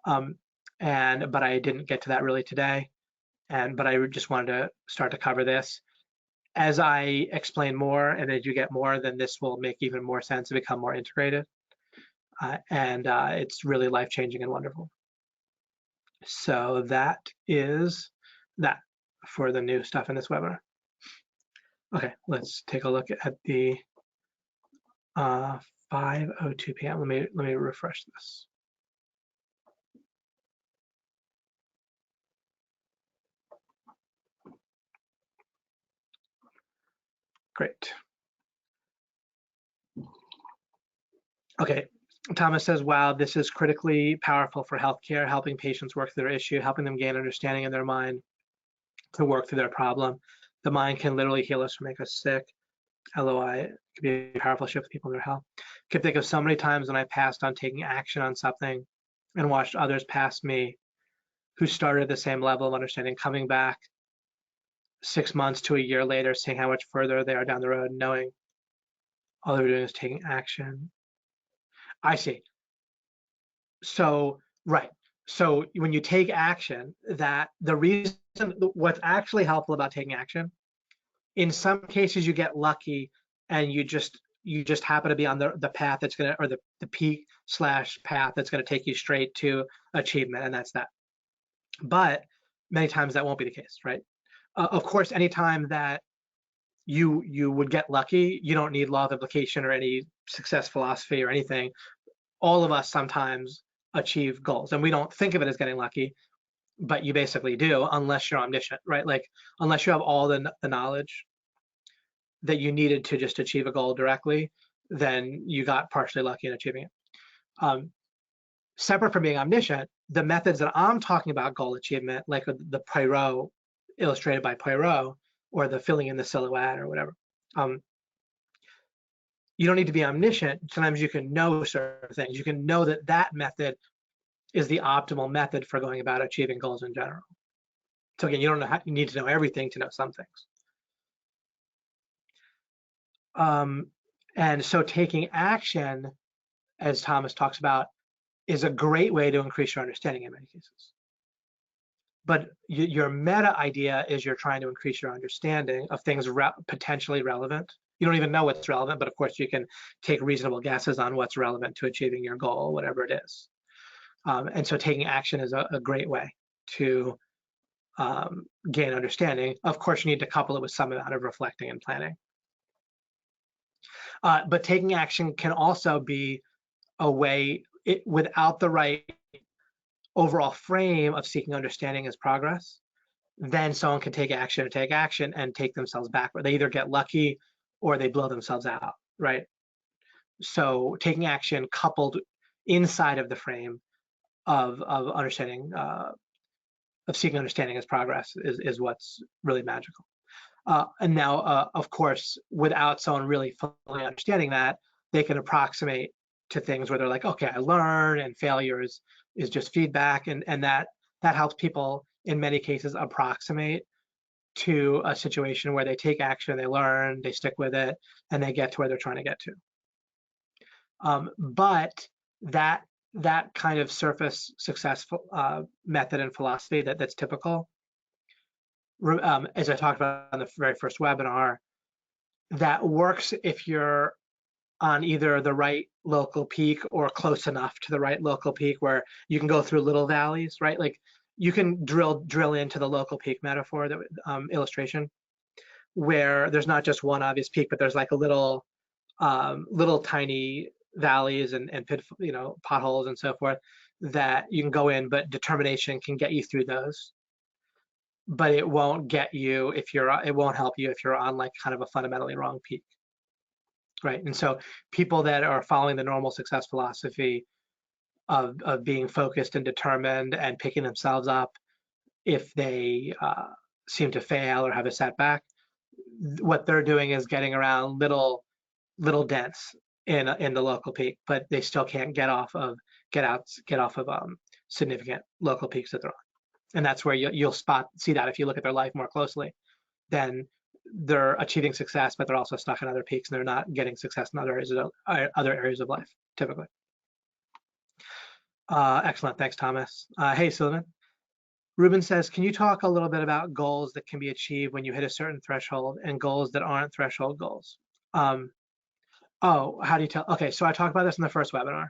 S1: But I didn't get to that really today. But I just wanted to start to cover this. As I explain more and as you get more, then this will make even more sense and become more integrated. and it's really life-changing and wonderful. So that is that for the new stuff in this webinar. Okay, let's take a look at the 5:02 p.m. Let me refresh this. Great. Okay, Thomas says, wow, this is critically powerful for healthcare, helping patients work through their issue, helping them gain understanding in their mind to work through their problem. The mind can literally heal us or make us sick. LOI, it could be a powerful shift for people in their health. I could think of so many times when I passed on taking action on something and watched others past me who started at the same level of understanding coming back 6 months to a year later, seeing how much further they are down the road, knowing all they're doing is taking action. I see. So, right. So when you take action, that the reason, what's actually helpful about taking action, in some cases you get lucky and you just happen to be on the path that's gonna, or the peak slash path that's gonna take you straight to achievement, and that's that. But many times that won't be the case, right? Of course, anytime that you would get lucky, you don't need law of implication or any success philosophy or anything. All of us sometimes achieve goals, and we don't think of it as getting lucky, but you basically do, unless you're omniscient, right? Like unless you have all the knowledge that you needed to just achieve a goal directly, then you got partially lucky in achieving it. Separate from being omniscient, the methods that I'm talking about goal achievement, like the Poirot, illustrated by Poirot, or the filling in the silhouette or whatever, you don't need to be omniscient. Sometimes you can know certain things. You can know that that method is the optimal method for going about achieving goals in general. So again, you don't know how, you need to know everything to know some things. And so taking action, as Thomas talks about, is a great way to increase your understanding in many cases. But your meta idea is you're trying to increase your understanding of things potentially relevant. You don't even know what's relevant, but of course you can take reasonable guesses on what's relevant to achieving your goal, whatever it is. And so taking action is a great way to gain understanding. Of course, you need to couple it with some amount of reflecting and planning. But taking action can also be a way, without the right overall frame of seeking understanding as progress, then someone can take action and take themselves backward. They either get lucky or they blow themselves out, right? So taking action coupled inside of the frame of understanding, of seeking understanding as progress is what's really magical. And now, of course, without someone really fully understanding that, they can approximate to things where they're like, okay, I learn, and failure is just feedback, and that helps people in many cases approximate to a situation where they take action, they learn, they stick with it, and they get to where they're trying to get to. But that kind of surface successful method and philosophy that's typical, as I talked about on the very first webinar, that works if you're on either the right local peak or close enough to the right local peak where you can go through little valleys, right? Like you can drill into the local peak metaphor, that illustration, where there's not just one obvious peak, but there's like a little tiny valleys and potholes and so forth that you can go in, but determination can get you through those. But it won't get you it won't help you if you're on like kind of a fundamentally wrong peak, right? And so people that are following the normal success philosophy of being focused and determined and picking themselves up if they seem to fail or have a setback, what they're doing is getting around little dents in the local peak, but they still can't get off of significant local peaks that they're on. And that's where you'll see that if you look at their life more closely, then they're achieving success, but they're also stuck in other peaks and they're not getting success in other areas of life, typically. Excellent, thanks, Thomas. Hey, Sullivan. Ruben says, can you talk a little bit about goals that can be achieved when you hit a certain threshold and goals that aren't threshold goals? Oh, how do you tell? Okay, so I talked about this in the first webinar.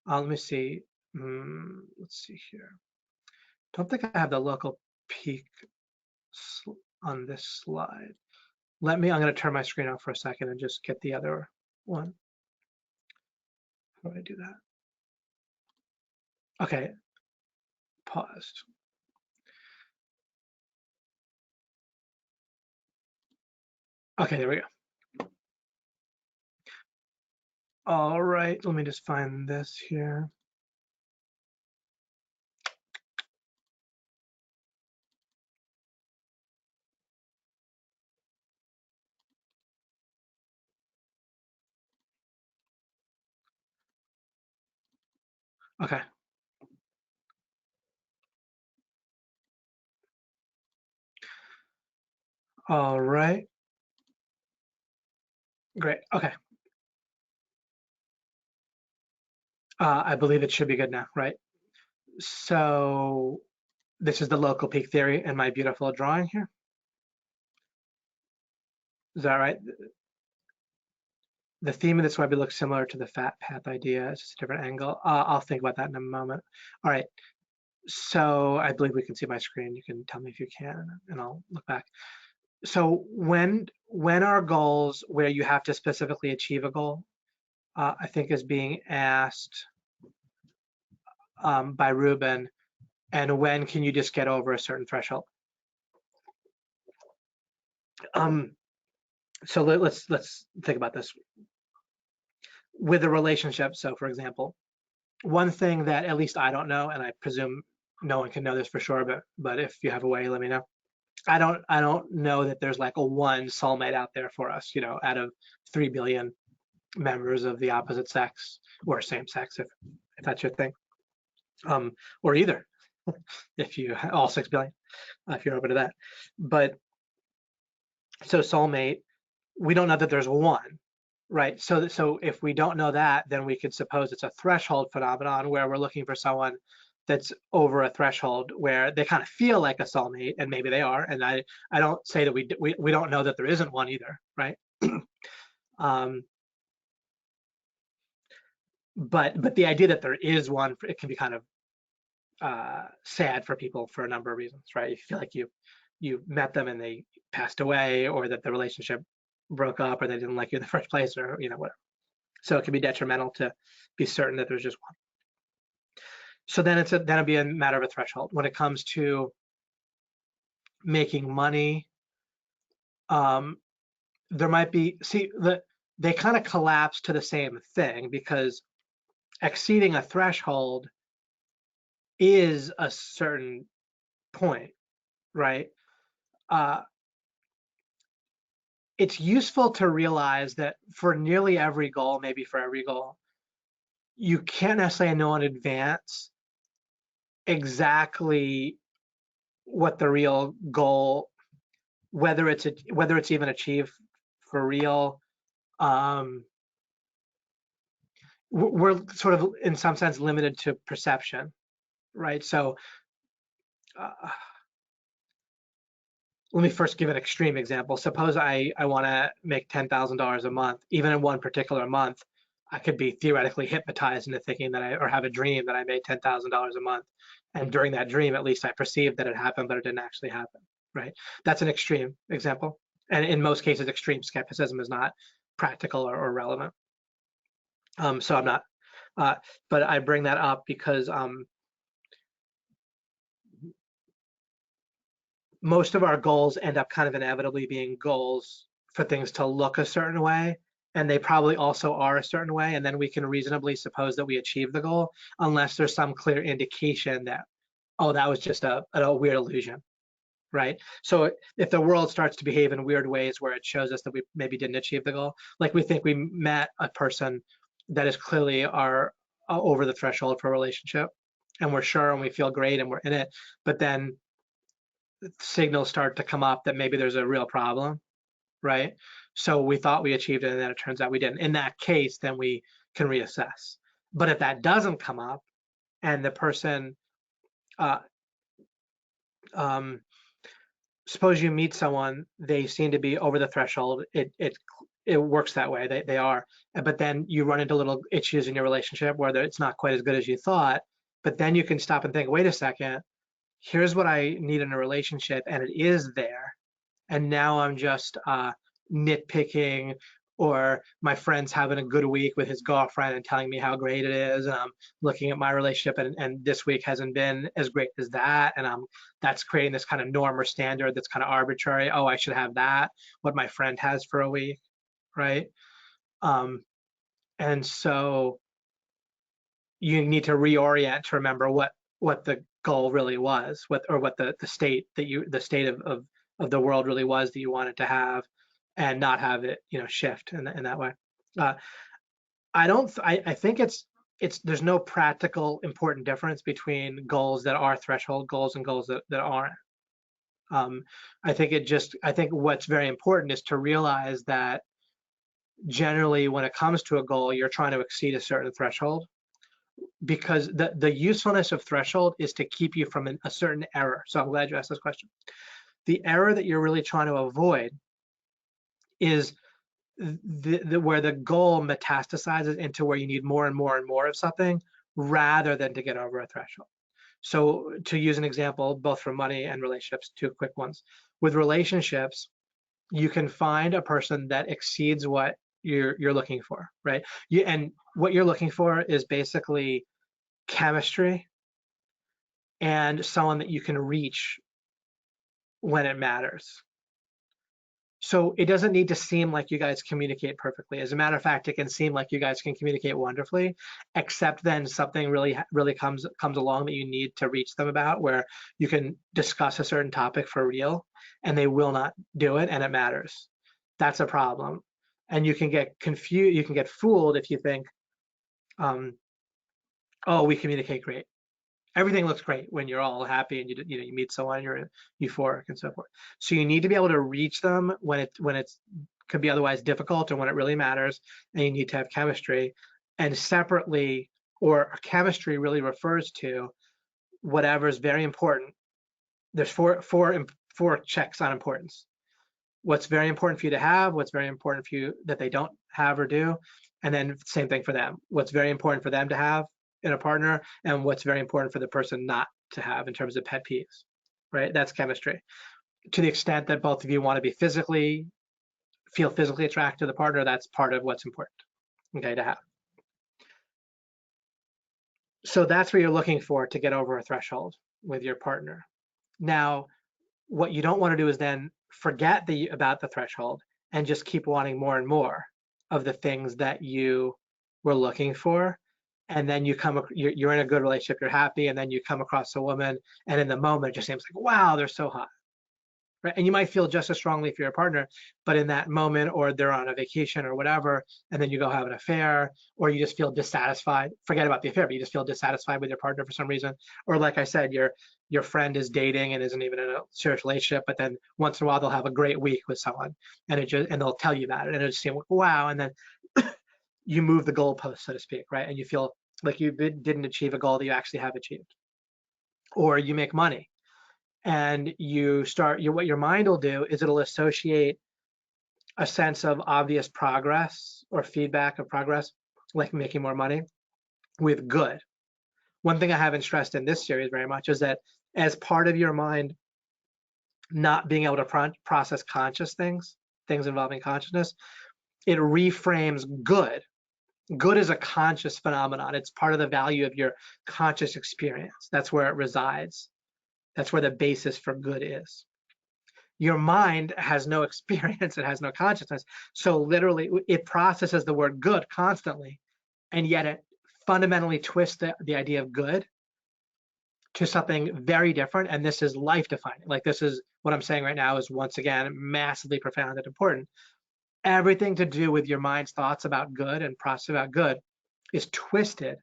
S1: Let me see. Let's see here. Don't think I have the local peak on this slide. I'm going to turn my screen off for a second and just get the other one. How do I do that? Okay, paused. Okay, there we go. All right, let me just find this here. Okay. All right. Great. Okay. I believe it should be good now, right? So this is the local peak theory in my beautiful drawing here. Is that right? The theme of this webby looks similar to the fat path idea. It's just a different angle. I'll think about that in a moment. All right. So I believe we can see my screen. You can tell me if you can, and I'll look back. So when are goals where you have to specifically achieve a goal, I think is being asked by Ruben, and when can you just get over a certain threshold? So let's think about this with a relationship. So for example, one thing that at least I don't know, and I presume no one can know this for sure, but if you have a way, let me know. I don't know that there's like a one soulmate out there for us, out of 3 billion members of the opposite sex or same sex, if that's your thing, or either, if you all 6 billion, if you're open to that. But so soulmate, we don't know that there's one, right? So if we don't know that, then we could suppose it's a threshold phenomenon where we're looking for someone that's over a threshold where they kind of feel like a soulmate, and maybe they are. And I don't say that we don't know that there isn't one either, right? But the idea that there is one, it can be kind of sad for people for a number of reasons, right? You feel like you met them and they passed away, or that the relationship broke up, or they didn't like you in the first place, or whatever. So it can be detrimental to be certain that there's just one. So then it'd be a matter of a threshold. When it comes to making money, there might be, they kind of collapse to the same thing, because exceeding a threshold is a certain point, right? It's useful to realize that for nearly every goal, maybe for every goal, you can't necessarily know in advance exactly what the real goal, whether it's even achieved for real. We're sort of, in some sense, limited to perception, right? So let me first give an extreme example. Suppose I want to make $10,000 a month. Even in one particular month, I could be theoretically hypnotized into thinking that or have a dream that I made $10,000 a month. And during that dream, at least I perceived that it happened, but it didn't actually happen, right? That's an extreme example. And in most cases, extreme skepticism is not practical or relevant. So I'm not, but I bring that up because most of our goals end up kind of inevitably being goals for things to look a certain way, and they probably also are a certain way, and then we can reasonably suppose that we achieve the goal, unless there's some clear indication that, oh, that was just a weird illusion, right? So if the world starts to behave in weird ways where it shows us that we maybe didn't achieve the goal, like we think we met a person that is clearly over the threshold for a relationship, and we're sure and we feel great and we're in it, but then signals start to come up that maybe there's a real problem, right? So we thought we achieved it, and then it turns out we didn't. In that case, then we can reassess. But if that doesn't come up, and the person, uh, suppose you meet someone, they seem to be over the threshold. it works that way. They are. But then you run into little issues in your relationship where it's not quite as good as you thought. But then you can stop and think, wait a second, here's what I need in a relationship, and it is there. And now I'm just nitpicking, or my friend's having a good week with his girlfriend and telling me how great it is, and I'm looking at my relationship, and this week hasn't been as great as that, and that's creating this kind of norm or standard that's kind of arbitrary. Oh, I should have that, what my friend has for a week, right? Um, and so you need to reorient to remember what the goal really was, what the state the state of the world really was that you wanted to have, and not have it, shift in that way. Uh, I think it's there's no practical important difference between goals that are threshold goals and goals that aren't. I think what's very important is to realize that generally when it comes to a goal, you're trying to exceed a certain threshold, because the usefulness of threshold is to keep you from a certain error. So I'm glad you asked this question. The error that you're really trying to avoid is where the goal metastasizes into where you need more and more and more of something rather than to get over a threshold. So to use an example, both for money and relationships, two quick ones. With relationships, you can find a person that exceeds what you're looking for, right? And what you're looking for is basically chemistry and someone that you can reach when it matters. So it doesn't need to seem like you guys communicate perfectly. As a matter of fact, it can seem like you guys can communicate wonderfully, except then something really comes along that you need to reach them about, where you can discuss a certain topic for real and they will not do it, and it matters. That's a problem. And you can get confused, you can get fooled if you think, oh, we communicate great. Everything looks great when you're all happy and you meet someone, you're euphoric and so forth. So you need to be able to reach them when it's could be otherwise difficult, or when it really matters, and you need to have chemistry. And separately, or chemistry really refers to whatever is very important. There's four checks on importance. What's very important for you to have, what's very important for you that they don't have or do, and then same thing for them. What's very important for them to have in a partner, and what's very important for the person not to have in terms of pet peeves, right? That's chemistry. To the extent that both of you want to feel physically attracted to the partner, that's part of what's important, okay, to have. So that's what you're looking for to get over a threshold with your partner. Now, what you don't want to do is then forget about the threshold and just keep wanting more and more of the things that you were looking for. And then you're in a good relationship, you're happy, and then you come across a woman, and in the moment it just seems like, wow, they're so hot, right? And you might feel just as strongly for your partner, but in that moment, or they're on a vacation or whatever, and then you go have an affair, or you just feel dissatisfied. Forget about the affair, but you just feel dissatisfied with your partner for some reason. Or like I said, your friend is dating and isn't even in a serious relationship, but then once in a while they'll have a great week with someone, and they'll tell you about it, and it just seems wow, and then you move the goalpost, so to speak, right? And you feel like you didn't achieve a goal that you actually have achieved. Or you make money, and what your mind will do is it'll associate a sense of obvious progress or feedback of progress, like making more money, with good. One thing I haven't stressed in this series very much is that as part of your mind not being able to process conscious things involving consciousness, it reframes good. Good is a conscious phenomenon. It's part of the value of your conscious experience. That's where it resides. That's where the basis for good is. Your mind has no experience, it has no consciousness. So literally, it processes the word good constantly, and yet it fundamentally twists the idea of good to something very different. And this is life defining. Like, this is what I'm saying right now is, once again, massively profound and important. Everything to do with your mind's thoughts about good and process about good is twisted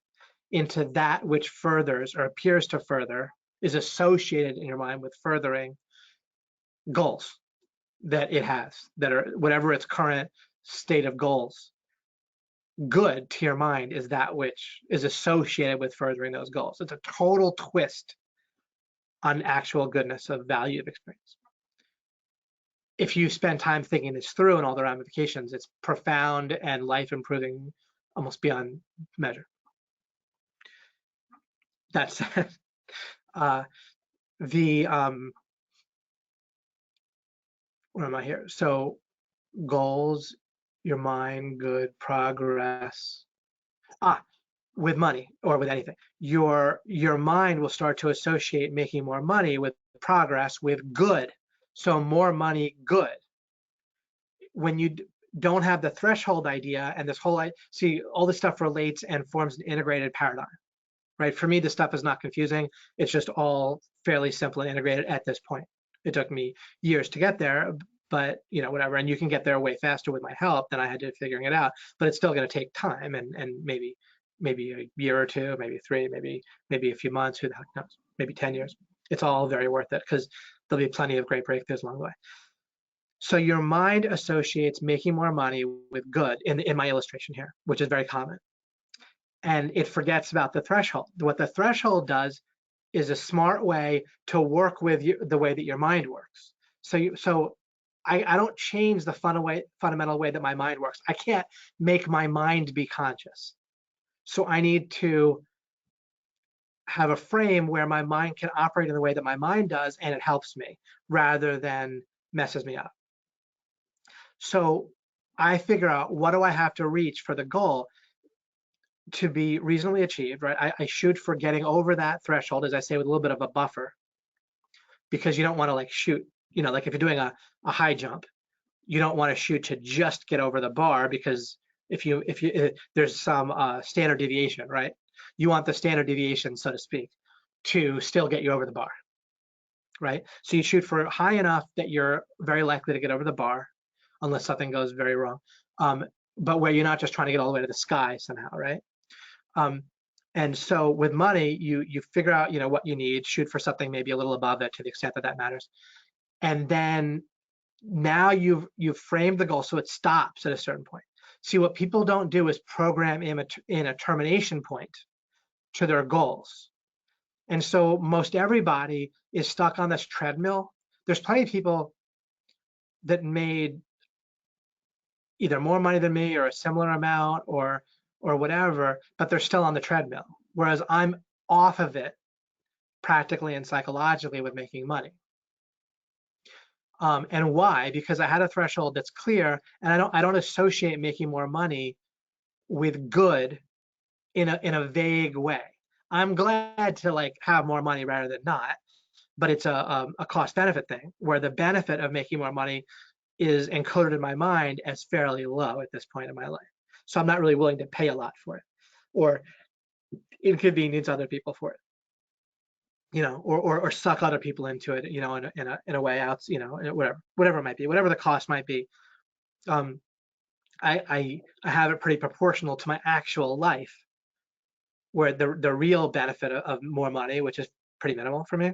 S1: into that which furthers, or appears to further, is associated in your mind with furthering goals that it has, that are whatever its current state of goals. Good to your mind is that which is associated with furthering those goals. It's a total twist on actual goodness of value of experience. if you spend time thinking this through and all the ramifications, it's profound and life improving almost beyond measure. That said, where am I here? So goals, your mind, good, progress. With money or with anything, your mind will start to associate making more money with progress, with good. So more money, good. When you don't have the threshold idea and this whole, see, all this stuff relates and forms an integrated paradigm, right? For me, this stuff is not confusing. It's just all fairly simple and integrated at this point. It took me years to get there, but whatever. And you can get there way faster with my help than I had to figuring it out, but it's still going to take time and maybe a year or two, maybe 3, maybe a few months, who the heck knows, maybe 10 years. It's all very worth it because there'll be plenty of great breakthroughs along the way. So your mind associates making more money with good in my illustration here, which is very common. And it forgets about the threshold. What the threshold does is a smart way to work with the way that your mind works. So I don't change the fundamental way that my mind works. I can't make my mind be conscious. So I need to have a frame where my mind can operate in the way that my mind does, and it helps me rather than messes me up. So I figure out, what do I have to reach for the goal to be reasonably achieved, right? I shoot for getting over that threshold, as I say, with a little bit of a buffer, because you don't want to like shoot, like if you're doing a high jump, you don't want to shoot to just get over the bar, because if there's some standard deviation, right? You want the standard deviation, so to speak, to still get you over the bar, right? So you shoot for high enough that you're very likely to get over the bar, unless something goes very wrong, but where you're not just trying to get all the way to the sky somehow, right? And so with money, you figure out what you need, shoot for something maybe a little above it to the extent that that matters, and then now you've framed the goal so it stops at a certain point. See, what people don't do is program in a termination point to their goals. And so most everybody is stuck on this treadmill. There's plenty of people that made either more money than me or a similar amount or whatever, but they're still on the treadmill. Whereas I'm off of it practically and psychologically with making money. And why? Because I had a threshold that's clear, and I don't associate making more money with good in a vague way. I'm glad to like have more money rather than not, but it's a cost benefit thing where the benefit of making more money is encoded in my mind as fairly low at this point in my life. So I'm not really willing to pay a lot for it or inconvenience other people for it. Or suck other people into it, in a way out, whatever it might be, whatever the cost might be. I have it pretty proportional to my actual life, where the real benefit of more money, which is pretty minimal for me,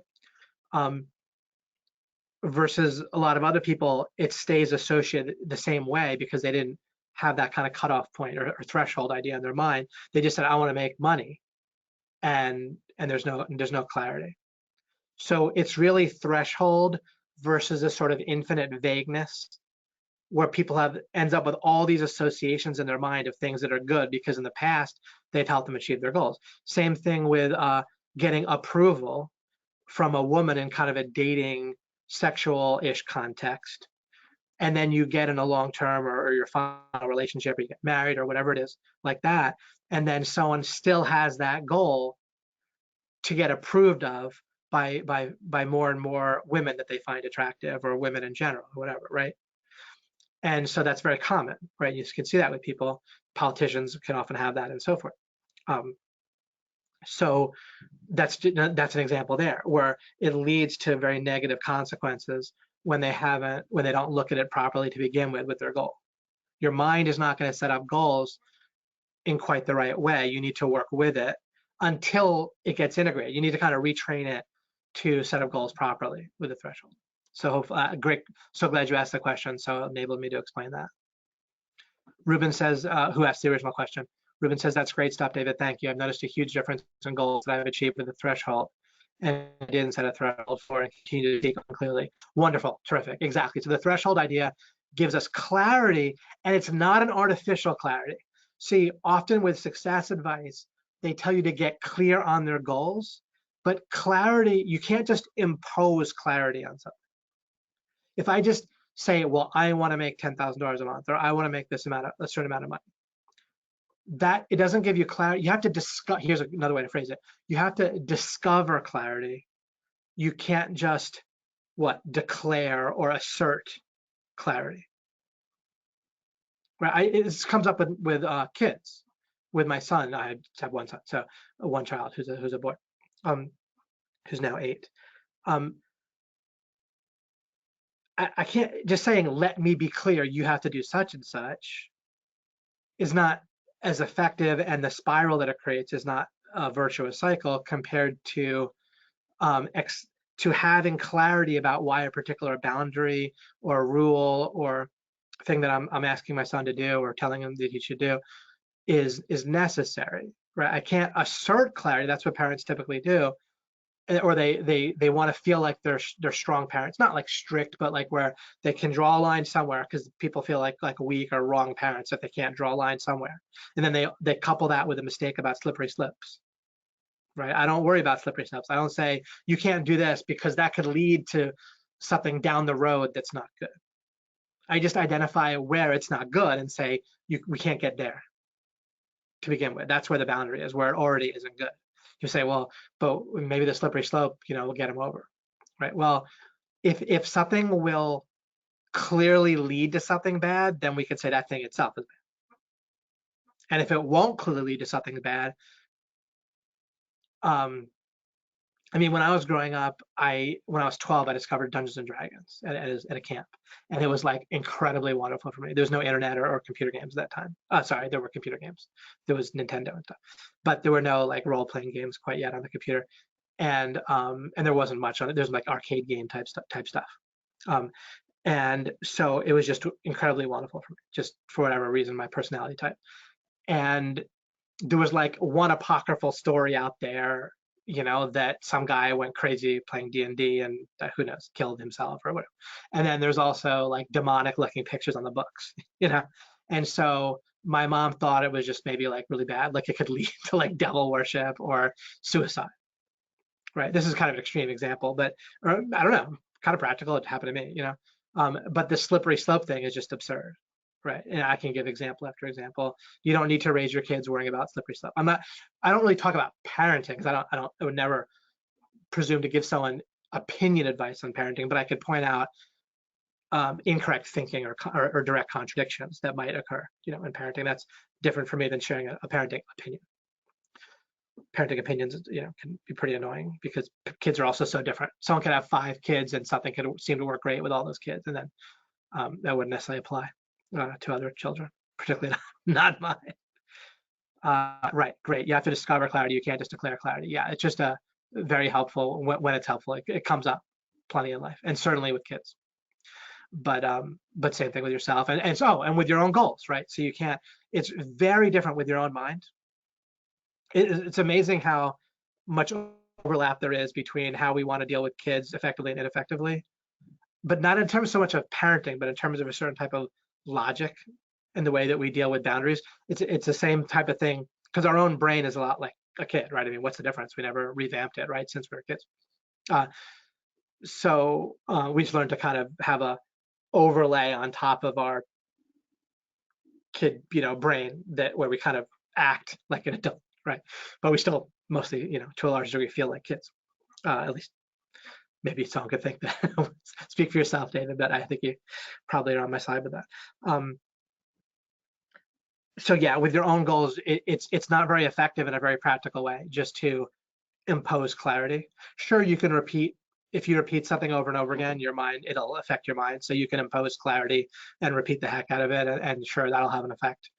S1: versus a lot of other people, it stays associated the same way because they didn't have that kind of cutoff point or threshold idea in their mind. They just said, I want to make money, and there's no clarity. So it's really threshold versus a sort of infinite vagueness, where people ends up with all these associations in their mind of things that are good because in the past they've helped them achieve their goals. Same thing with getting approval from a woman in kind of a dating, sexual-ish context, and then you get in a long-term or your final relationship, or you get married or whatever it is like that, and then someone still has that goal to get approved of by more and more women that they find attractive, or women in general, or whatever, right? And so that's very common, right? You can see that with people. Politicians can often have that, and so forth. So that's an example there, where it leads to very negative consequences when they don't look at it properly to begin with their goal. Your mind is not going to set up goals in quite the right way. You need to work with it until it gets integrated. You need to kind of retrain it to set up goals properly with the threshold. So great. So glad you asked the question. So it enabled me to explain that. Ruben says, who asked the original question? Ruben says, that's great stuff, David. Thank you. I've noticed a huge difference in goals that I've achieved with the threshold and didn't set a threshold for and continue to speak unclearly. Wonderful, terrific, exactly. So the threshold idea gives us clarity, and it's not an artificial clarity. See, often with success advice, they tell you to get clear on their goals, but clarity, you can't just impose clarity on something. If I just say, well, I want to make $10,000 a month, or I want to make this amount, a certain amount of money, that it doesn't give you clarity. You have to discover. Here's another way to phrase it. You have to discover clarity. You can't just declare or assert clarity. Right? This comes up with kids. With my son, I have one son, so one child who's a boy, who's now 8. I can't just saying, let me be clear, you have to do such and such, is not as effective, and the spiral that it creates is not a virtuous cycle compared to having clarity about why a particular boundary or rule or thing that I'm asking my son to do or telling him that he should do is necessary, right? I can't assert clarity. That's what parents typically do, or they want to feel like they're strong parents, not like strict, but like where they can draw a line somewhere, because people feel like weak or wrong parents if they can't draw a line somewhere, and then they couple that with a mistake about slippery slips, right? I don't worry about slippery slips. I don't say you can't do this because that could lead to something down the road that's not good. I just identify where it's not good and say we can't get there to begin with. That's where the boundary is, where it already isn't good. You say, well, but maybe the slippery slope, will get him over, right? Well, if something will clearly lead to something bad, then we could say that thing itself is bad. And if it won't clearly lead to something bad, I mean, when I was growing up, when I was 12, I discovered Dungeons and Dragons at a camp, and it was like incredibly wonderful for me. There was no internet or computer games at that time. Sorry, there were computer games. There was Nintendo and stuff, but there were no like role-playing games quite yet on the computer, and there wasn't much on it. There's like arcade game type stuff, and so it was just incredibly wonderful for me, just for whatever reason, my personality type. And there was like one apocryphal story out there, that some guy went crazy playing D&D and who knows, killed himself or whatever. And then there's also like demonic looking pictures on the books, And so my mom thought it was just maybe like really bad, like it could lead to like devil worship or suicide, right? This is kind of an extreme example, but or, I don't know, kind of practical. It happened to me, but the slippery slope thing is just absurd. Right, and I can give example after example. You don't need to raise your kids worrying about slippery slope. I don't really talk about parenting because I would never presume to give someone opinion advice on parenting, but I could point out incorrect thinking or direct contradictions that might occur, in parenting. That's different for me than sharing a parenting opinion. Parenting opinions, can be pretty annoying because kids are also so different. Someone could have 5 kids and something could seem to work great with all those kids, and then that wouldn't necessarily apply to other children, particularly not mine. Right, great. You have to discover clarity. You can't just declare clarity. Yeah, it's just very helpful when it's helpful. It comes up plenty in life, and certainly with kids. But same thing with yourself, and with your own goals, right? So you can't. It's very different with your own mind. It's amazing how much overlap there is between how we want to deal with kids effectively and ineffectively, but not in terms so much of parenting, but in terms of a certain type of logic and the way that we deal with boundaries. It's the same type of thing, because our own brain is a lot like a kid, right? I mean, what's the difference? We never revamped it, right, since we were kids. So we just learned to kind of have a overlay on top of our kid, brain where we kind of act like an adult, right? But we still mostly, to a large degree, feel like kids, at least. Maybe someone could think that. Speak for yourself, David, but I think you probably are on my side with that. So yeah, with your own goals, it's not very effective in a very practical way just to impose clarity. Sure, you can repeat. If you repeat something over and over again, your mind, it'll affect your mind. So you can impose clarity and repeat the heck out of it, and sure, that'll have an effect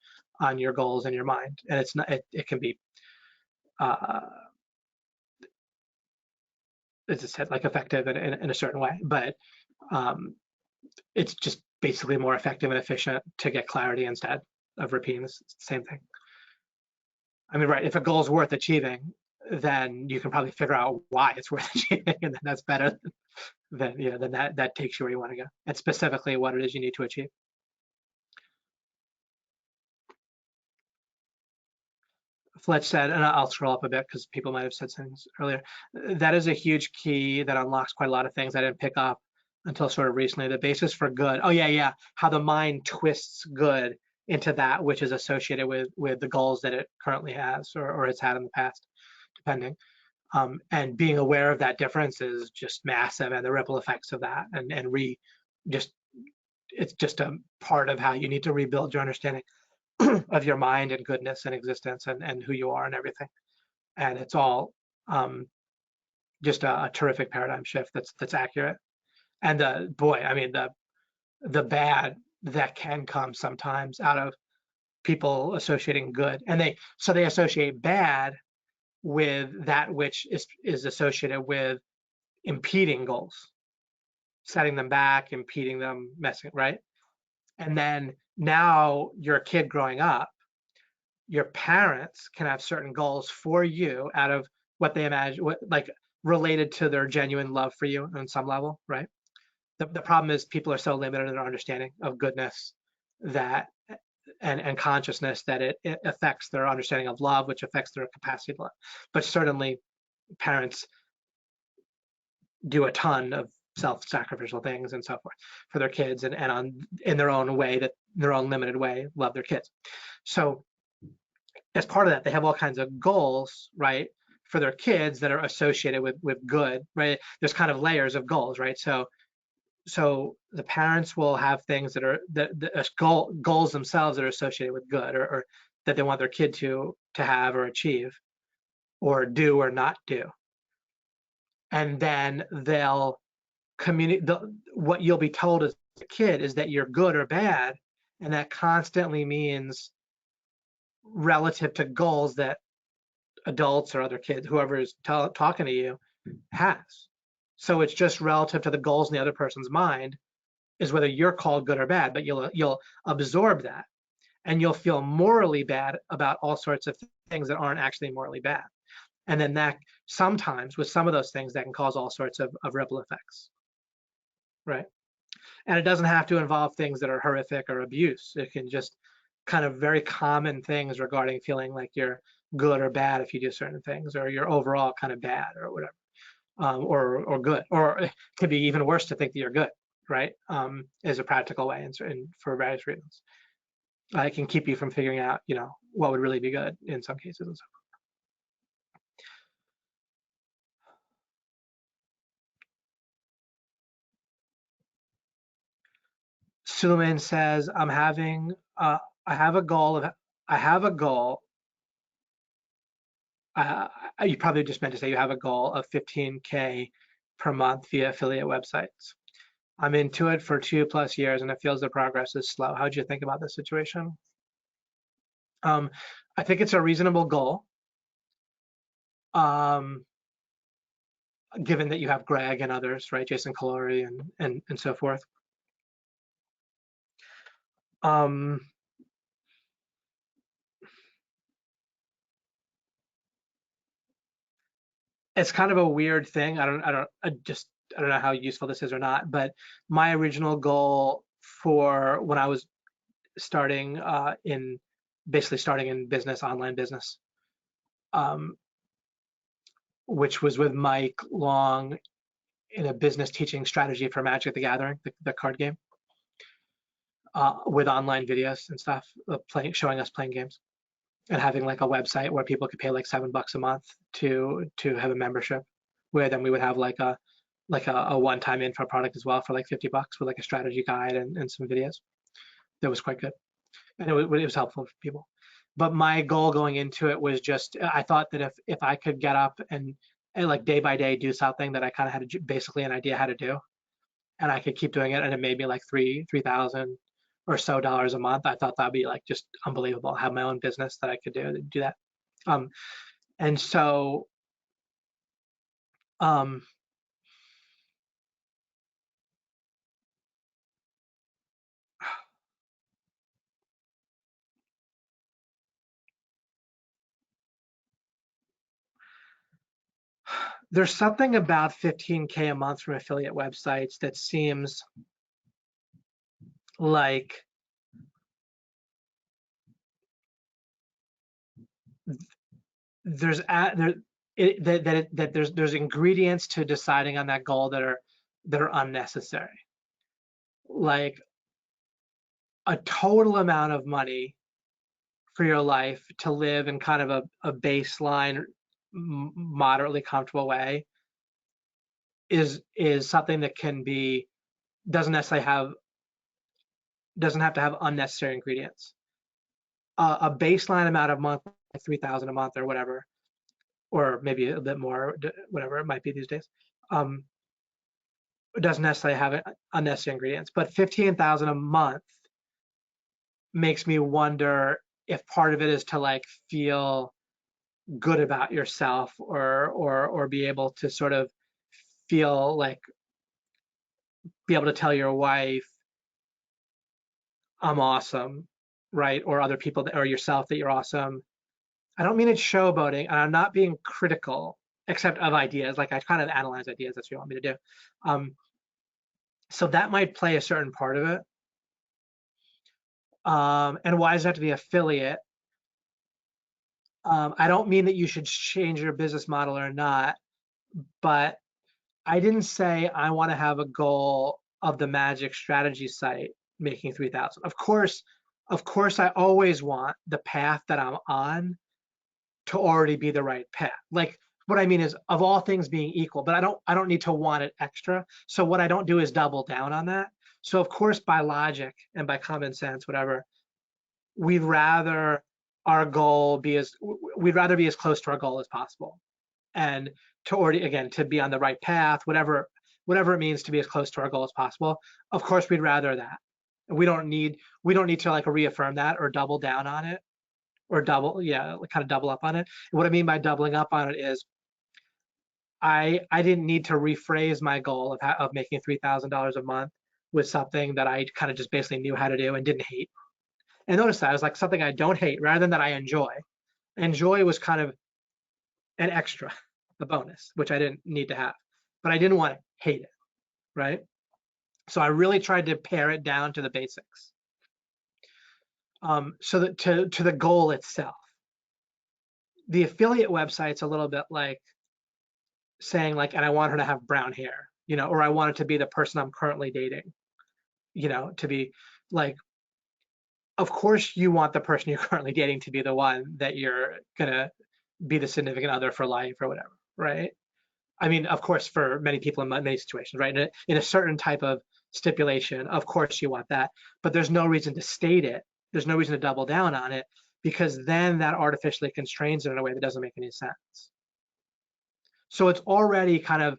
S1: on your goals and your mind. And it's not. It can be. As I said, like effective in a certain way, but it's just basically more effective and efficient to get clarity instead of repeating the same thing. I mean, right, if a goal is worth achieving, then you can probably figure out why it's worth achieving, and then that's better than then that takes you where you want to go, and specifically what it is you need to achieve. Fletch said, and I'll scroll up a bit because people might have said things earlier. That is a huge key that unlocks quite a lot of things I didn't pick up until sort of recently. The basis for good. Oh yeah, yeah. How the mind twists good into that which is associated with the goals that it currently has or it's had in the past, depending. And being aware of that difference is just massive, and the ripple effects of that, and just it's just a part of how you need to rebuild your understanding of your mind and goodness and existence and who you are and everything. And it's all just a terrific paradigm shift that's accurate. And boy, I mean the bad that can come sometimes out of people associating good, and they associate bad with that which is associated with impeding goals, setting them back, impeding them, messing right. And then now you're a kid growing up, your parents can have certain goals for you out of what they imagine, like related to their genuine love for you on some level, right? The problem is people are so limited in their understanding of goodness that and consciousness that it affects their understanding of love, which affects their capacity to love. But certainly parents do a ton of self-sacrificial things and so forth for their kids and in their own way, that their own limited way, love their kids. So as part of that, they have all kinds of goals, right, for their kids that are associated with good, right? There's kind of layers of goals, right? So the parents will have things that are goals themselves that are associated with good, or that they want their kid to have or achieve or do or not do. And then they'll communicate. What you'll be told as a kid is that you're good or bad, and that constantly means relative to goals that adults or other kids, whoever is talking to you, has. So it's just relative to the goals in the other person's mind is whether you're called good or bad, but you'll absorb that, and you'll feel morally bad about all sorts of things that aren't actually morally bad. And then that sometimes with some of those things that can cause all sorts of ripple effects, right? And it doesn't have to involve things that are horrific or abuse. It can just kind of very common things regarding feeling like you're good or bad if you do certain things, or you're overall kind of bad or whatever, or good, or it could be even worse to think that you're good, right? Is a practical way, and for various reasons. It can keep you from figuring out, what would really be good in some cases and so forth. Suleiman says, I have a goal of, I have a goal. You probably just meant to say you have a goal of 15K per month via affiliate websites. I'm into it for 2+ years and it feels the progress is slow. How do you think about this situation? I think it's a reasonable goal, given that you have Greg and others, right? Jason Calori and so forth. It's kind of a weird thing. I don't know how useful this is or not, but my original goal for when I was starting basically starting in business, online business, which was with Mike Long in a business teaching strategy for Magic the Gathering, the card game, with online videos and stuff, showing us playing games, and having like a website where people could pay like $7 a month to have a membership, where then we would have like a one-time info product as well for like $50 with like a strategy guide and some videos. That was quite good, and it was helpful for people. But my goal going into it was just I thought that if I could get up and like day by day do something that I kind of had basically an idea how to do, and I could keep doing it, and it made me like 3,000 or so dollars a month. I thought that'd be like just unbelievable. Have my own business that I could do that. And so um, there's something about 15K a month from affiliate websites that seems like there's there that there's ingredients to deciding on that goal that are unnecessary. Like a total amount of money for your life to live in kind of a baseline, moderately comfortable way is something that can be doesn't necessarily have doesn't have to have unnecessary ingredients. A baseline amount of month, like 3,000 a month or whatever, or maybe a bit more, whatever it might be these days. It doesn't necessarily have unnecessary ingredients, but 15,000 a month makes me wonder if part of it is to like feel good about yourself or be able to sort of feel like be able to tell your wife I'm awesome, right? Or other people or yourself that you're awesome. I don't mean it's showboating, and I'm not being critical except of ideas. Like I kind of analyze ideas. That's what you want me to do. So that might play a certain part of it. And why does it have to be affiliate? I don't mean that you should change your business model or not, but I didn't say I want to have a goal of the magic strategy site making 3,000. Of course, I always want the path that I'm on to already be the right path. Like what I mean is of all things being equal, but I don't need to want it extra. So what I don't do is double down on that. So of course, by logic and by common sense, whatever, we'd rather our goal be as we'd rather be as close to our goal as possible, and to already again to be on the right path, whatever it means to be as close to our goal as possible. Of course, we'd rather that. We don't need to like reaffirm that or double down on it or kind of double up on it. And what I mean by doubling up on it is I didn't need to rephrase my goal of making $3,000 a month with something that I kind of just basically knew how to do and didn't hate. And notice that it was like something I don't hate rather than that I enjoy. Enjoy was kind of an extra, a bonus, which I didn't need to have, but I didn't want to hate it, right? So I really tried to pare it down to the basics. So that to the goal itself. The affiliate website's a little bit like saying like, and I want her to have brown hair, or I want it to be the person I'm currently dating, to be like, of course you want the person you're currently dating to be the one that you're gonna be the significant other for life or whatever, right? I mean, of course, for many people in many situations, right? In a certain type of stipulation, of course you want that, but there's no reason to state it. There's no reason to double down on it because then that artificially constrains it in a way that doesn't make any sense. So it's already kind of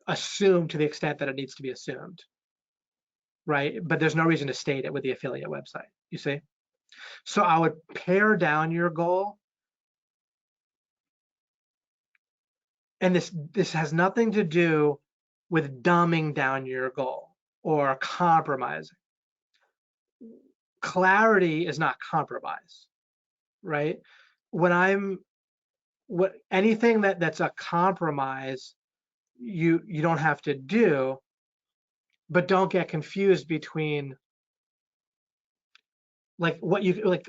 S1: assumed to the extent that it needs to be assumed, right? But there's no reason to state it with the affiliate website, you see? So I would pare down your goal. And this has nothing to do with dumbing down your goal or compromising. Clarity is not compromise, right? Anything that's a compromise, you don't have to do, but don't get confused between like what you like.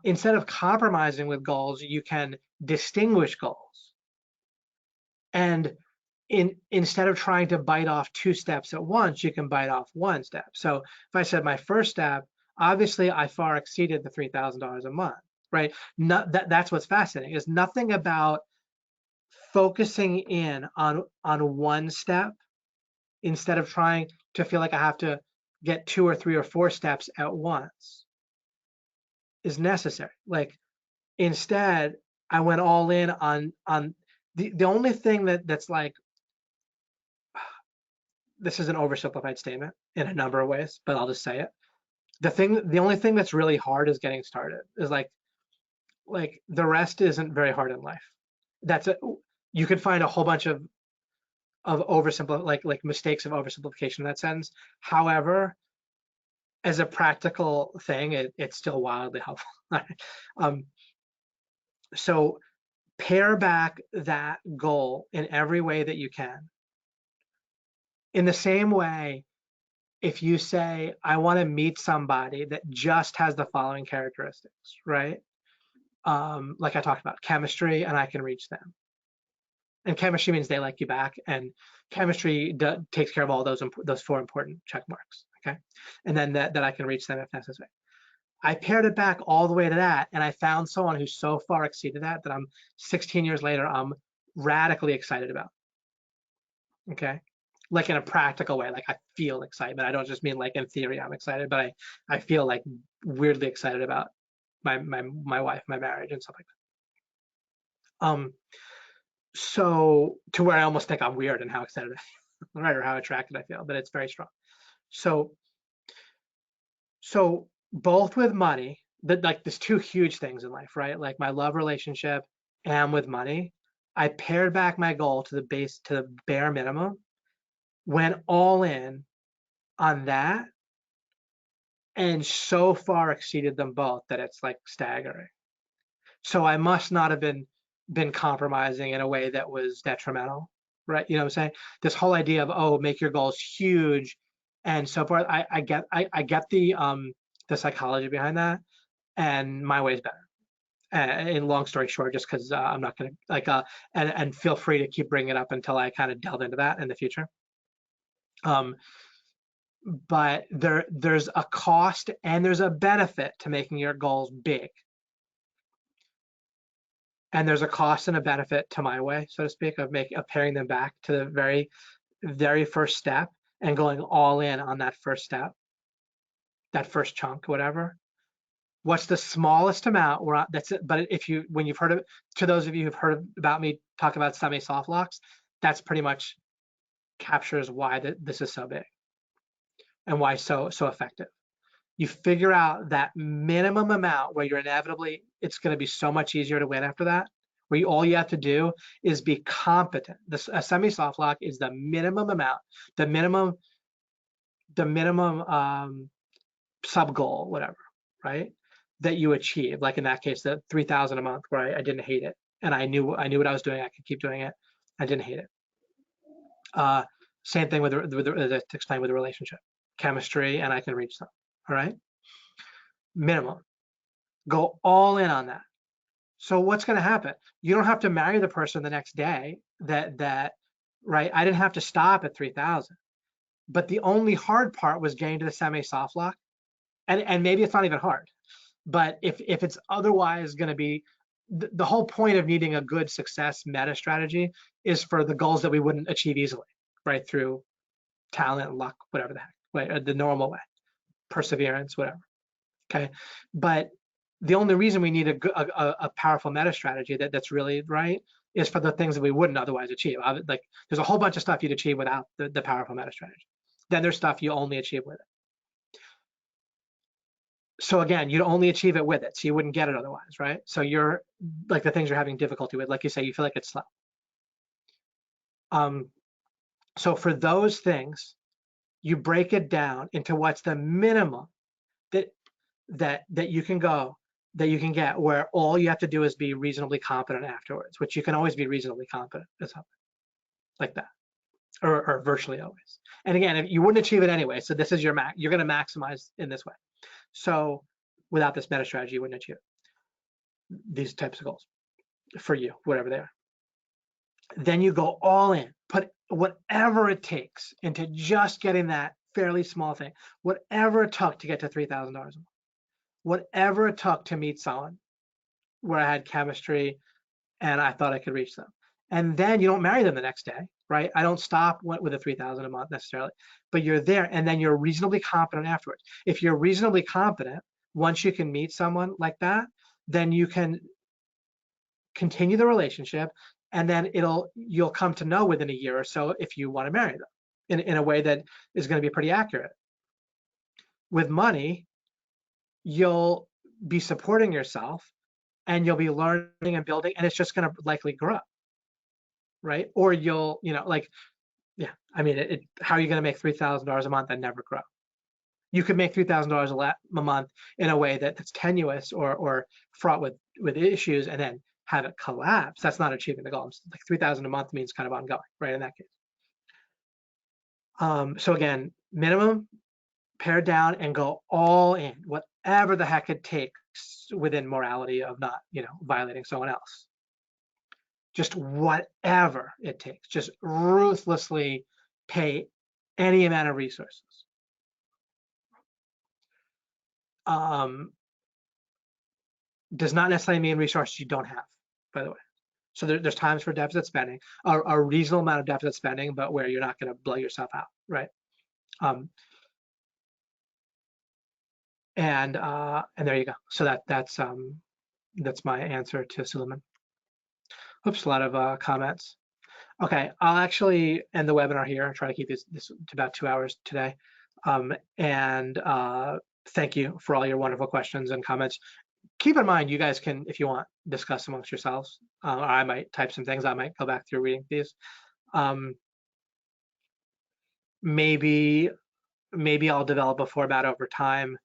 S1: Instead of compromising with goals, you can distinguish goals. And instead of trying to bite off two steps at once, you can bite off one step. So if I said my first step, obviously I far exceeded the $3,000 a month, right? That's what's fascinating is nothing about focusing in on one step instead of trying to feel like I have to get 2 or 3 or 4 steps at once is necessary. Like instead, I went all in on the only thing that's like, this is an oversimplified statement in a number of ways, but I'll just say it. The only thing that's really hard is getting started. Is like the rest isn't very hard in life. You could find a whole bunch of like mistakes of oversimplification in that sense. However, as a practical thing, it's still wildly helpful. So Pare back that goal in every way that you can. In the same way, if you say, I want to meet somebody that just has the following characteristics, right? Like I talked about, chemistry, and I can reach them. And chemistry means they like you back, and chemistry takes care of all those 4 important check marks, okay? And then that I can reach them if necessary. I pared it back all the way to that, and I found someone who so far exceeded that I'm 16 years later, I'm radically excited about, okay? Like in a practical way, like I feel excitement. I don't just mean like in theory I'm excited, but I feel like weirdly excited about my wife, my marriage, and stuff like that. So to where I almost think I'm weird and how excited I feel, right, or how attracted I feel, but it's very strong. So both with money, like there's 2 huge things in life, right? Like my love relationship and with money, I pared back my goal to the bare minimum, went all in on that, and so far exceeded them both that it's like staggering. So I must not have been compromising in a way that was detrimental, right? You know what I'm saying? This whole idea of, oh, make your goals huge and so forth. I get the psychology behind that, and my way is better. And long story short, just because I'm not going to like and feel free to keep bringing it up until I kind of delve into that in the future. But there's a cost and there's a benefit to making your goals big. And there's a cost and a benefit to my way, so to speak, of paring them back to the very, very first step and going all in on that first step, that first chunk, whatever. What's the smallest amount? That's it. But when you've heard of, to those of you who've heard about me talk about semi-soft locks, that's pretty much captures why this is so big and why so effective. You figure out that minimum amount where you're inevitably, it's going to be so much easier to win after that, where all you have to do is be competent. A semi-soft lock is the minimum amount, the minimum sub goal, whatever, right? That you achieve. Like in that case, the 3,000 a month, where I didn't hate it, and I knew what I was doing. I could keep doing it. I didn't hate it. Same thing with to explain with the relationship, chemistry, and I can reach them. All right, minimum. Go all in on that. So what's going to happen? You don't have to marry the person the next day. Right? I didn't have to stop at 3,000. But the only hard part was getting to the semi-soft lock, and maybe it's not even hard. But if it's otherwise going to be, the whole point of needing a good success meta strategy is for the goals that we wouldn't achieve easily, right? Through talent, luck, whatever the heck, right? Or the normal way, perseverance, whatever. Okay, but the only reason we need a powerful meta strategy that's really right is for the things that we wouldn't otherwise achieve. Like there's a whole bunch of stuff you'd achieve without the powerful meta strategy. Then there's stuff you only achieve with it. So again, you'd only achieve it with it, so you wouldn't get it otherwise, right? So you're like the things you're having difficulty with, like you say, you feel like it's slow. So for those things, you break it down into what's the minimum that you can get, where all you have to do is be reasonably competent afterwards, which you can always be reasonably competent at something like that, or virtually always. And again, if you wouldn't achieve it anyway, so this is your max. You're going to maximize in this way. So without this meta strategy, you wouldn't achieve these types of goals for you, whatever they are. Then you go all in, put whatever it takes into just getting that fairly small thing, whatever it took to get to $3,000 a month, whatever it took to meet someone where I had chemistry and I thought I could reach them. And then you don't marry them the next day, right? I don't stop with a 3,000 a month necessarily, but you're there, and then you're reasonably competent afterwards. If you're reasonably competent, once you can meet someone like that, then you can continue the relationship, and then you'll come to know within a year or so if you want to marry them in a way that is going to be pretty accurate. With money, you'll be supporting yourself, and you'll be learning and building, and it's just going to likely grow, right? Or you'll, I mean, how are you going to make $3,000 a month and never grow? You could make $3,000 a month in a way that's tenuous or fraught with issues, and then have it collapse, that's not achieving the goal. Like 3,000 a month means kind of ongoing, right? In that case. So again, minimum, pare down, and go all in, whatever the heck it takes within morality of not, violating someone else. Just whatever it takes. Just ruthlessly pay any amount of resources. Does not necessarily mean resources you don't have, by the way. So there's times for deficit spending, a reasonable amount of deficit spending, but where you're not going to blow yourself out, right? And there you go. So that's my answer to Suleiman. Oops, a lot of comments. Okay, I'll actually end the webinar here and try to keep this to about 2 hours today. And thank you for all your wonderful questions and comments. Keep in mind, you guys can, if you want, discuss amongst yourselves. Or I might type some things. I might go back through reading these. Maybe I'll develop a format over time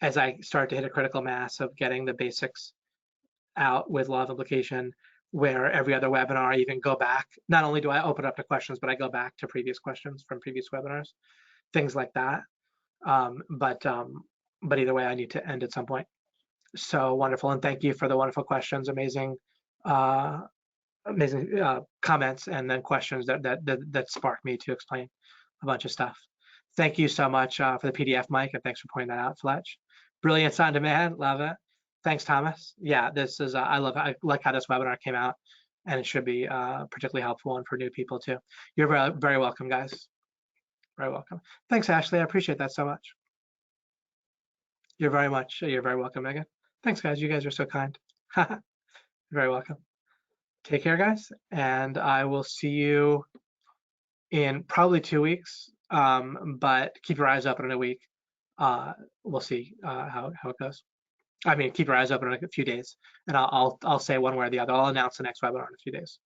S1: as I start to hit a critical mass of getting the basics out with law of implication, where every other webinar I even go back. Not only do I open up to questions, but I go back to previous questions from previous webinars, things like that. But either way, I need to end at some point. So wonderful, and thank you for the wonderful questions, amazing comments, and then questions that sparked me to explain a bunch of stuff. Thank you so much for the PDF, Mike, and thanks for pointing that out, Fletch. Brilliance on demand, love it. Thanks, Thomas. Yeah, this is I like how this webinar came out, and it should be particularly helpful and for new people too. You're very, very welcome, guys. Very welcome. Thanks, Ashley. I appreciate that so much. You're very welcome, Megan. Thanks, guys. You guys are so kind. You're very welcome. Take care, guys, and I will see you in probably 2 weeks. But keep your eyes open in a week. We'll see how it goes. I mean, keep your eyes open in a few days, and I'll say one way or the other. I'll announce the next webinar in a few days,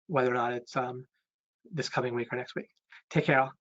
S1: whether or not it's this coming week or next week. Take care, all.